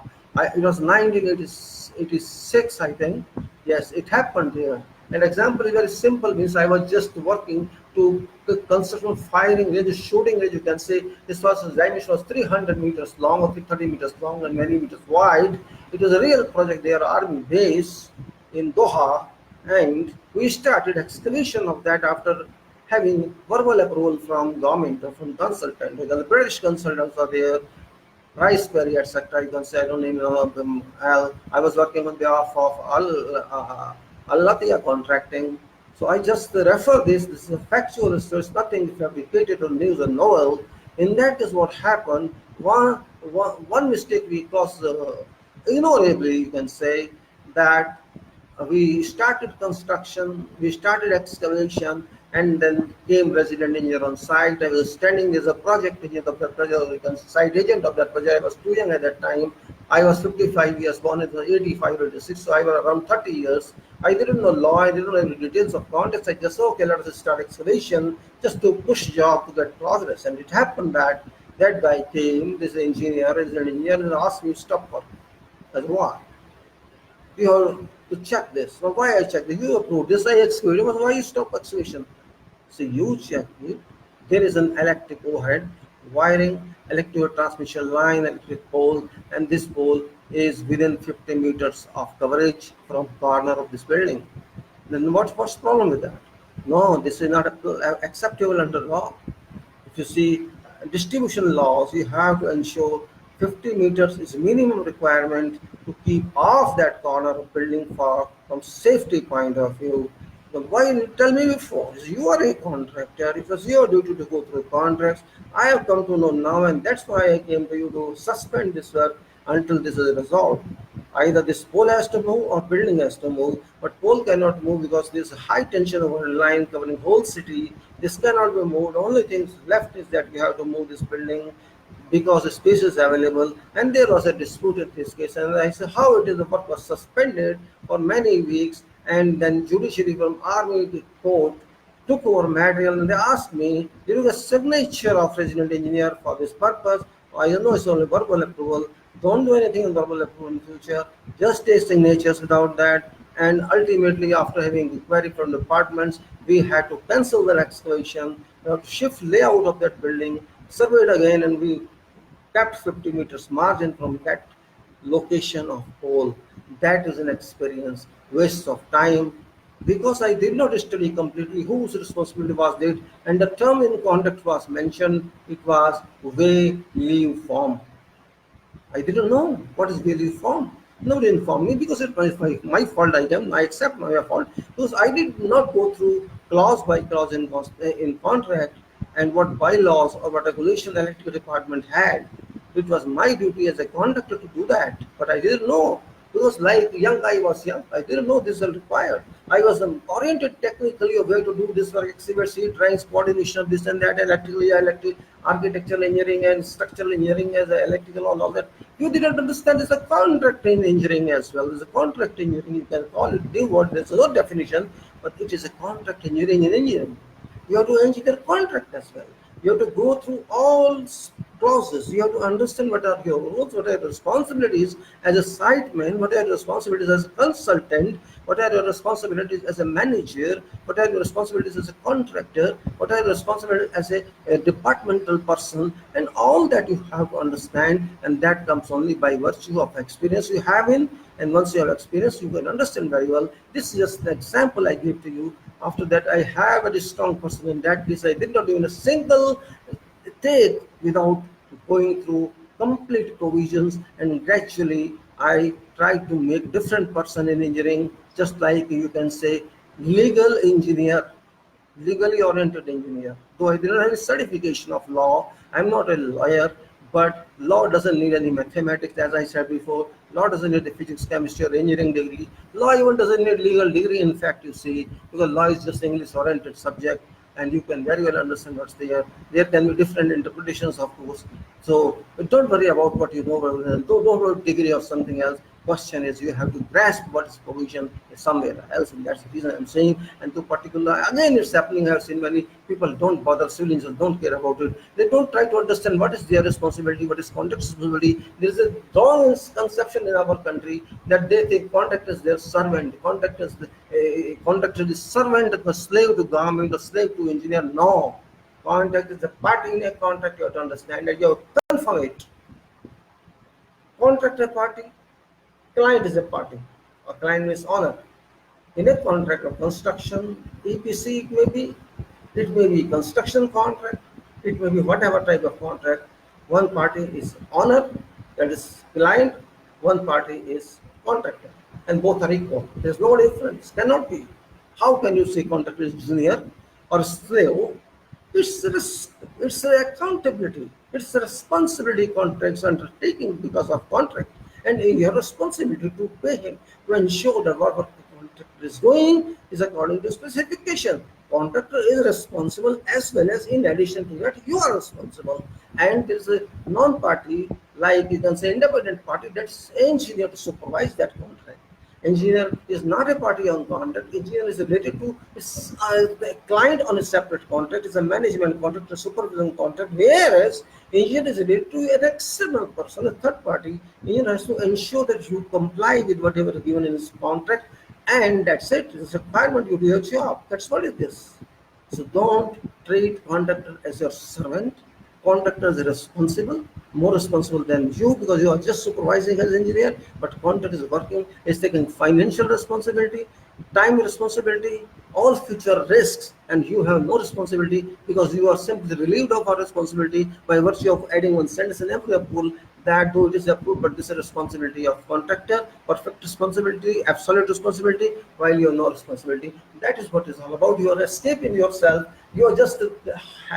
It was 1986, I think. Yes, it happened there. An example is very simple. Means I was just working to the construction firing range, shooting range. You can say this was dimension was 300 meters long or 30 meters long and many meters wide. It was a real project. Their army base in Doha, and we started excavation of that after having verbal approval from government or from consultant. Because the British consultants are there, Rice Perry, etc. You can say I don't even know of them. I was working on behalf of Al Latia Contracting. So I just refer this. This is a factual research, nothing fabricated or news or novel. In that is what happened. One mistake we caused, ignorably, you can say, that we started construction, we started excavation, and then came resident engineer on site. I was standing as a project engineer of that project, you can site agent of that project. I was too young at that time. I was 55 years born, it was 85 or 86, so I was around 30 years. I didn't know law, I didn't know any details of context. I just said, okay, let us start excavation just to push job to get progress. And it happened that that guy came, this engineer, resident engineer, and asked me to stop work. I said, why? You have to check this. Well, why I check this? You approved this, I excavated. But why you stop excavation? So you check it. There is an electric overhead, wiring, electric transmission line, electric pole, and this pole is within 50 meters of coverage from corner of this building. Then what's the problem with that? No, this is not acceptable under law. If you see distribution laws, you have to ensure 50 meters is minimum requirement to keep off that corner of building for from safety point of view. But why you tell me before? You are a contractor. It was your duty to go through contracts. I have come to know now, and that's why I came to you to suspend this work until this is resolved. Either this pole has to move or building has to move, but pole cannot move because there's a high tension over line covering whole city. This cannot be moved. Only thing left is that we have to move this building because the space is available. And there was a dispute in this case, and I said how it is the work was suspended for many weeks, and then judiciary from army to court took over material, and they asked me, there is a signature of resident engineer for this purpose. I don't know, it's only verbal approval. Don't do anything on verbal approval in future. Just take signatures without that. And ultimately, after having inquiry from departments, we had to cancel the excavation, shift layout of that building, survey it again, and we kept 50 meters margin from that location of pole. That is an experience, waste of time, because I did not study completely whose responsibility was it, and the term in contract was mentioned, it was way leave form. I didn't know what is value form. Nobody informed me because it was my fault. I accept my fault because I did not go through clause by clause in contract and what bylaws or what regulation the electrical department had. It was my duty as a contractor to do that, but I didn't know. Because like young, I was young, I didn't know this was required. I was oriented technically of where to do this work, exhibit, see, drawings, coordination, this and that, electrical, architectural engineering and structural engineering as a electrical and all that. You didn't understand there's a contract in engineering as well. There's a contract engineering, you can call it, do what, there's no definition, but it is a contract engineering in engineering. You have to engineer contract as well. You have to go through all clauses. You have to understand what are your roles, what are your responsibilities as a site man, what are your responsibilities as a consultant, what are your responsibilities as a manager, what are your responsibilities as a contractor, what are your responsibilities as a departmental person, and all that you have to understand, and that comes only by virtue of experience you have in. And once you have experience, you can understand very well. This is just the example I give to you. After that, I have a strong person in that case. I did not even a single take without going through complete provisions, and gradually I try to make different person in engineering, just like you can say legal engineer, legally oriented engineer. Though I didn't have a certification of law, I'm not a lawyer, but law doesn't need any mathematics, as I said before. Law doesn't need a physics, chemistry, or engineering degree. Law even doesn't need legal degree, in fact, you see, because law is just English oriented subject, and you can very well understand what's there. There can be different interpretations, of course. So don't worry about what you know, don't about degree or something else. Question is you have to grasp what is provision is somewhere else, and that's the reason I'm saying. And to particular, again, it's happening. I've seen many people don't bother, civil engineers don't care about it. They don't try to understand what is their responsibility, what is contract responsibility. There is a wrong conception in our country that they think contract is their servant, contractor is servant, the slave to government, the slave to engineer. No, contract is a party in a contract. You have to understand that. You have to confirm it. Contractor party, client is a party. A client means honor. In a contract of construction, EPC, it may be construction contract, it may be whatever type of contract. One party is owner, that is client, one party is contractor, and both are equal. There's no difference, cannot be. How can you say contractor is junior or slave? It's a accountability. It's a responsibility contracts undertaking because of contract, and your responsibility to pay him to ensure that whatever the contractor is doing is according to specification. Contractor is responsible as well as in addition to that you are responsible. And there is a non-party, like you can say independent party, that's engineer to supervise that contract. Engineer is not a party on contract. Engineer is related to the client on a separate contract. It's a management contract, a supervision contract. Whereas engineer is related to an external person, a third party. Engineer has to ensure that you comply with whatever is given in this contract, and that's it. It's a requirement. You do your job. That's what it is. So don't treat contractor as your servant. Contractor is responsible, more responsible than you, because you are just supervising as engineer, but contractor is working, is taking financial responsibility, time responsibility, all future risks, and you have no responsibility because you are simply relieved of our responsibility by virtue of adding one sentence in every pool that though it is approved, but this is a responsibility of contractor, perfect responsibility, absolute responsibility, while you have no responsibility. That is what is all about. You are escaping yourself. You are just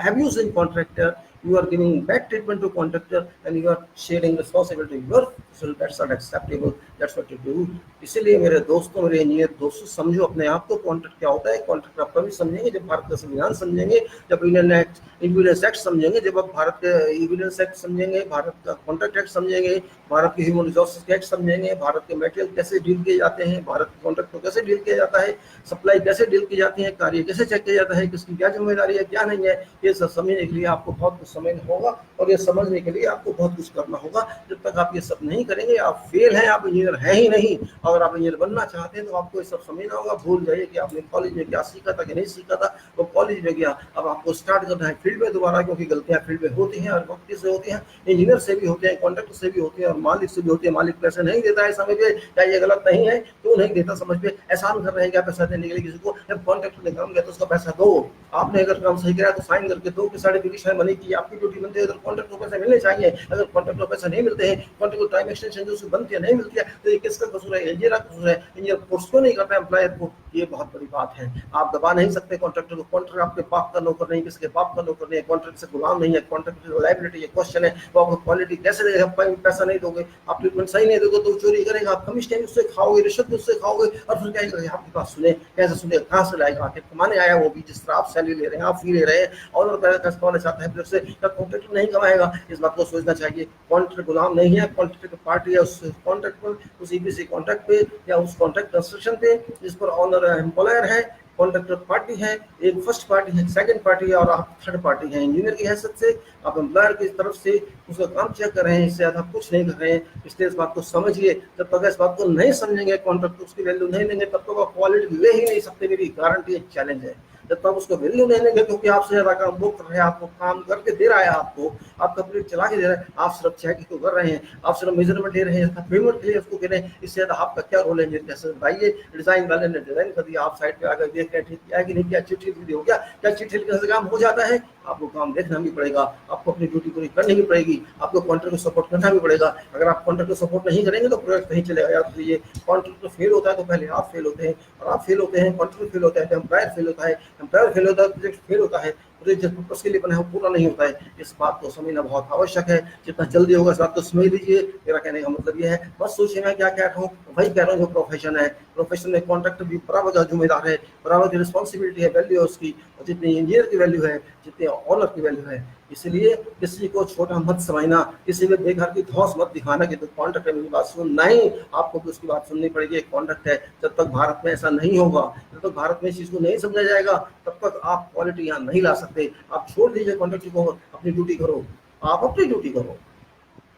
abusing contractor. You are giving bad treatment to contractor, and you are sharing responsibility with your. So that's not acceptable. That's what you do. इसीलिए मेरे दोस्तों, मेरे engineer दोस्तों, समझो अपने आप को contract क्या होता है. कॉन्ट्रैक्ट आप कभी समझेंगे जब भारत का संविधान समझेंगे, जब इंडियन एक्ट समझेंगे, जब आप भारत के इंडियन एक्ट समझेंगे, भारत का कॉन्ट्रैक्ट एक्ट समझेंगे, भारत के ह्यूमन रिसोर्सेज एक्ट समझेंगे, भारत के मटेरियल कैसे डील किए जाते हैं, भारत के कॉन्ट्रैक्ट को कैसे डील किया जाता है, सप्लाई कैसे डील की जाती है, कार्य कैसे चेक किया जाता है, किसकी क्या जिम्मेदारी है, क्या नहीं है. ये सब समझने के लिए आपको बहुत कुछ समझना होगा, और ये समझने के लिए आपको बहुत कुछ करना होगा. जब तक आप ये सब नहीं करेंगे, आप फेल हैं, आप इंजीनियर हैं ही नहीं. अगर आप इंजीनियर बनना चाहते हैं तो आपको ये सब समझना होगा. भूल जाइए कि आपने कॉलेज में क्या सीखा था कि नहीं सीखा था. वो कॉलेज में गया, अब आपको स्टार्ट करना है फील्ड में दोबारा, क्योंकि गलतियां फील्ड में होती हैं और वक्त से होती हैं. इंजीनियर से भी होते हैं, कॉन्ट्रैक्टर से भी होते हैं, और मालिक से भी होते हैं. मालिक पैसे नहीं देता है समझ पे, क्या ये गलत नहीं है, क्यों नहीं देता समझ पे, एहसान कर रहे हैं क्या पैसा देने के लिए किसी को. जब कॉन्ट्रैक्टर ने काम किया तो उसका पैसा दो. आपने अगर काम सही कराया तो साइन करके दो कि सर्टिफिकेशन बनी की आपकी ड्यूटी बनती है, तो कॉन्ट्रैक्ट को पैसे मिलने चाहिए। अगर कॉन्ट्रैक्ट को पैसे नहीं मिलते हैं, कॉन्ट्रैक्ट को टाइम एक्सटेंशन जो बनती है नहीं मिलती है, तो ये किसका कसूर है? इंजीनियर का कसूर है। इंजीनियर फोर्स क्यों नहीं करता एम्प्लॉयर को? ये बहुत बड़ी बात है। आप दबा नहीं सकते कॉन्ट्रैक्टर को। कॉन्ट्रैक्ट आपके बाप का नौकर नहीं, किसके बाप का नौकर नहीं है, कॉन्ट्रैक्ट से गुलाम नहीं है। कॉन्ट्रैक्ट की लायबिलिटी ये क्वेश्चन है, वो आपको क्वालिटी कैसे देगा? पैसा नहीं दोगे, आप ट्रीटमेंट सही नहीं दोगे तो चोरी करेगा, आप कमीशन उससे खाओगे, रिश्वत भी उससे खाओगे, और फिर क्या करेगा? आपकी बात सुने, कैसे सुने, कहाँ से लाएगा? आखिर कमाने आया वो भी, जिस तरह आप सैलरी ले रहे हैं, आप फी ले रहे हैं, और पैसा कमाना चाहता है, फिर से कॉन्ट्रैक्टर नहीं कमाएगा। इस बात को सोचना चाहिए। कॉन्ट्रैक्ट गुलाम नहीं है, कॉन्ट्रैक्ट पार्टी है उस कॉन्ट्रैक्ट पर, उस ईपीसी कॉन्ट्रैक्ट पे या उस कॉन्ट्रैक्ट कंस्ट्रक्शन पे जिस पर ऑनर एम्प्लॉयर है। कॉन्ट्रैक्टर पार्टी है, एक फर्स्ट पार्टी है, सेकंड पार्टी है, और आप थर्ड पार्टी है। इंजीनियर की हैसियत से आप एम्प्लॉयर की तरफ से उसका काम चेक कर रहे हैं, इससे ज़्यादा कुछ नहीं कर रहे हैं। इसलिए इस बात को समझिए। जब तक इस बात को नहीं समझेंगे, कॉन्ट्रैक्ट उसकी वैल्यू नहीं देंगे, तब तक आप क्वालिटी ले ही नहीं सकते। मेरी गारंटी है, चैलेंज है। जब तक उसको वैल्यू नहीं देंगे, क्योंकि आपसे ज्यादा काम वो कर रहे हैं, आपको काम करके दे रहा है, आपका प्लेट चला के दे रहा है, आप सिर्फ चेक को कर रहे हैं, आप सिर्फ मेजरमेंट ले रहे हैं, पेमेंट के लिए उसको कह रहे हैं। इससे ज्यादा आपका क्या रोल है? जैसे भाई डिजाइन वाले ने डिजाइन कर दिया, आप साइड पे आकर देख रहे हैं ठीक किया है कि नहीं किया, चिट्ठी हो गया क्या? चिट्ठी लिखने से काम हो जाता है? आपको काम देखना भी पड़ेगा, आपको अपनी ड्यूटी पूरी करनी भी पड़ेगी, आपको कॉन्ट्रैक्ट को सपोर्ट करना भी पड़ेगा। अगर आप कॉन्ट्रैक्ट को सपोर्ट नहीं करेंगे तो प्रोजेक्ट नहीं चलेगा। याद रखिए, कॉन्ट्रैक्ट फेल होता है तो पहले आप फेल होते हैं, और आप फेल होते हैं, कॉन्ट्रैक्ट फेल होता है तो एम्प्लॉयर फेल होता है, एम्प्लॉयर फेल होता है, प्रोजेक्ट फेल होता है, प्रोजेक्ट जिस पर्पस के लिए बना है वो पूरा नहीं होता है। इस बात को समझना बहुत आवश्यक है। जितना जल्दी होगा इस बात को समझ लीजिए। मेरा कहने का मतलब ये है, बस सोचिए मैं क्या कह रहा हूँ, वही कह रहा हूँ जो प्रोफेशन है। प्रोफेशन में कॉन्ट्रैक्टर भी बराबर का जिम्मेदार है, बराबर की रिस्पॉन्सिबिलिटी है, वैल्यू है उसकी, और जितनी इंजीनियर की वैल्यू है, जितनी ऑनर की वैल्यू है। इसलिए किसी को छोटा मत समझना, किसी में बेघर की धौंस मत दिखाना कि तो कॉन्ट्रैक्ट है मेरी बात सुन, नहीं, आपको भी उसकी बात सुननी पड़ेगी। एक कॉन्ट्रैक्ट है। जब तक भारत में ऐसा नहीं होगा, जब तक भारत में इस चीज को नहीं समझा जाएगा, तब तक आप क्वालिटी यहाँ नहीं ला सकते। आप छोड़ दीजिए कॉन्ट्रैक्ट को, अपनी ड्यूटी करो, आप अपनी ड्यूटी करो,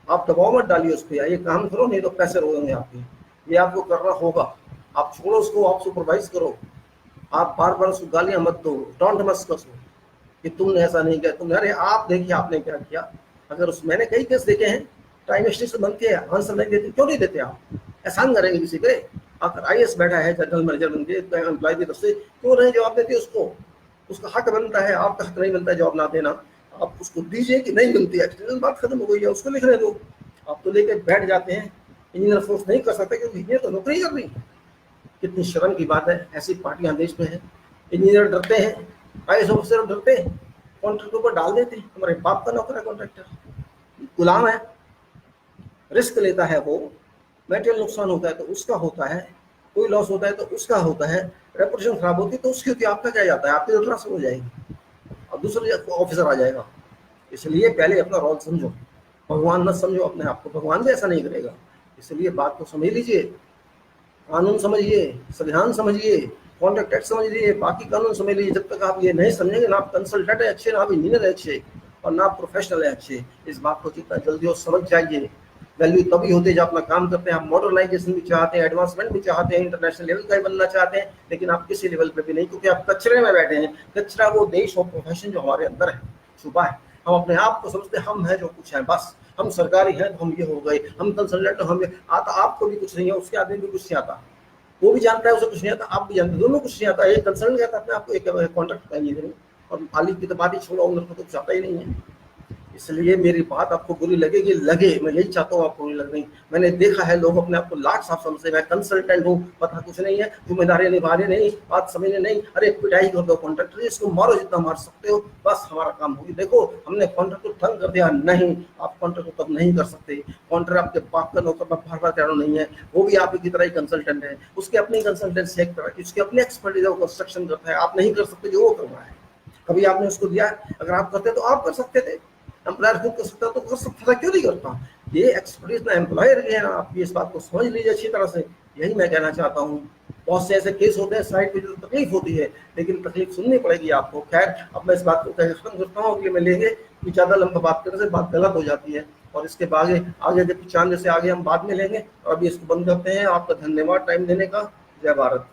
आप दबाव मत डालिए उस पर, ये काम करो नहीं तो पैसे रोएंगे आपके, ये आपको करना होगा। आप छोड़ो उसको, आप सुपरवाइज करो, आप बार बार उसको गालियां मत दो, डोंट मत करो कि तुमने ऐसा नहीं किया, तुमने, अरे आप देखिए आपने क्या किया। अगर उस, मैंने कई केस देखे हैं, टाइम एक्सटेंशन बनती है, आंसर नहीं देते, क्यों नहीं देते? आप एहसान करेंगे किसी पे? अगर आईएएस बैठा है, जनरल मैनेजर बन के एम्प्लॉय की तरफ से, क्यों नहीं जवाब देते उसको? उसका हक बनता है, आपका हक नहीं बनता है जवाब ना देना। आप उसको दीजिए कि नहीं मिलती है, एक्सटेंशन बात खत्म हो गई है, उसको लिखने दो। आप तो लेके बैठ जाते हैं। इंजीनियर फोर्स नहीं कर सकते क्योंकि इंजीनियर तो नौकरी कर रही है। कितनी शर्म की बात है, ऐसी पार्टियां देश में है। इंजीनियर डरते हैं, आईएएस ऑफिसर डरते हैं, कॉन्ट्रैक्टर पर डाल देते हैं। हमारे बाप का नौकर है कॉन्ट्रैक्टर, गुलाम है, रिस्क लेता है वो, मेटेरियल नुकसान होता है तो उसका होता है, कोई लॉस होता है तो उसका होता है, रेपुटेशन खराब होती है तो उसकी होती है। आपका क्या जाता है? आपकी तो ट्रांसफर हो जाएगी और दूसरा ऑफिसर आ जाएगा। इसलिए पहले अपना रोल समझो, भगवान न समझो अपने आप को, भगवान भी ऐसा नहीं करेगा। इसलिए बात को समझ लीजिए, कानून समझिए, संविधान समझिए, कॉन्ट्रैक्ट एक्ट समझिए, बाकी कानून समझ लीजिए। जब तक आप ये नहीं समझेंगे ना, आप कंसल्टेंट है अच्छे, ना आप इंजीनियर है अच्छे, और ना आप प्रोफेशनल है अच्छे। इस बात को जितना जल्दी हो समझ जाइए। वैल्यू तभी होती है जब अपना काम करते हैं। आप मॉडर्नाइजेशन भी चाहते हैं, एडवांसमेंट भी चाहते हैं, इंटरनेशनल लेवल का ही बनना चाहते हैं, लेकिन आप किसी लेवल पे भी नहीं, क्योंकि आप कचरे में बैठे हैं। कचरा वो देश और प्रोफेशन जो हमारे अंदर है, छुपा है। हम अपने आप को समझते हम हैं जो कुछ है, बस हम सरकारी हैं तो हम ये हो गए, हम कंसल्टेंट तो हम ये आता। आपको भी कुछ नहीं है, उसके आदमी भी कुछ नहीं आता, वो भी जानता है उसे कुछ नहीं आता, आप भी जानते, दोनों कुछ नहीं आता। एक कंसल्टेंट कहता है अपने आपको, एक कॉन्ट्रैक्ट का इंजीनियर, और मालिक की तो बात ही छोड़ो, ओनर को तो कुछ आता ही नहीं है। इसलिए मेरी बात आपको बुरी लगेगी, लगे, मैं यही चाहता हूँ आपको बुरी लग रही। मैंने देखा है लोग अपने आप को लाख साफ समझते, मैं कंसल्टेंट हूँ, पता कुछ नहीं है, जिम्मेदारी निभा रहे नहीं, बात समझने नहीं। अरे पिटाई कर दो कॉन्ट्रैक्टर, इसको मारो जितना मार सकते हो, बस हमारा काम होगी। देखो हमने कॉन्ट्रैक्ट को तंग कर दिया, नहीं, आप कॉन्ट्रैक्ट को तब नहीं कर सकते। कॉन्ट्रैक्ट आपके बाप का नौकर बार बार कह रहा नहीं है, वो भी आपकी तरह ही कंसल्टेंट है, उसके अपनी कंसल्टेंसी एक तरह की, उसकी अपनी एक्सपर्टीज है, वो कंस्ट्रक्शन करता है। आप नहीं कर सकते जो वो कर रहा है। कभी आपने उसको दिया, अगर आप करते तो आप कर सकते थे, एम्प्लॉयर खुद कर सकता तो कर सकता था, क्यों नहीं करता? ये एक्सपर्टीज ना एम्प्लॉयर की है ना। आप इस बात को समझ लीजिए अच्छी तरह से, यही मैं कहना चाहता हूँ। बहुत से ऐसे केस होते हैं साइड पे जो तकलीफ होती है, लेकिन तकलीफ सुननी पड़ेगी आपको। खैर, अब मैं इस बात को खत्म करता हूँ कि मैं लेंगे कि ज़्यादा लंबा बात करने से बात गलत हो जाती है, और इसके आगे जब चांद जैसे आगे हम बाद में लेंगे। और अभी इसको बंद करते हैं। आपका धन्यवाद टाइम देने का। जय भारत।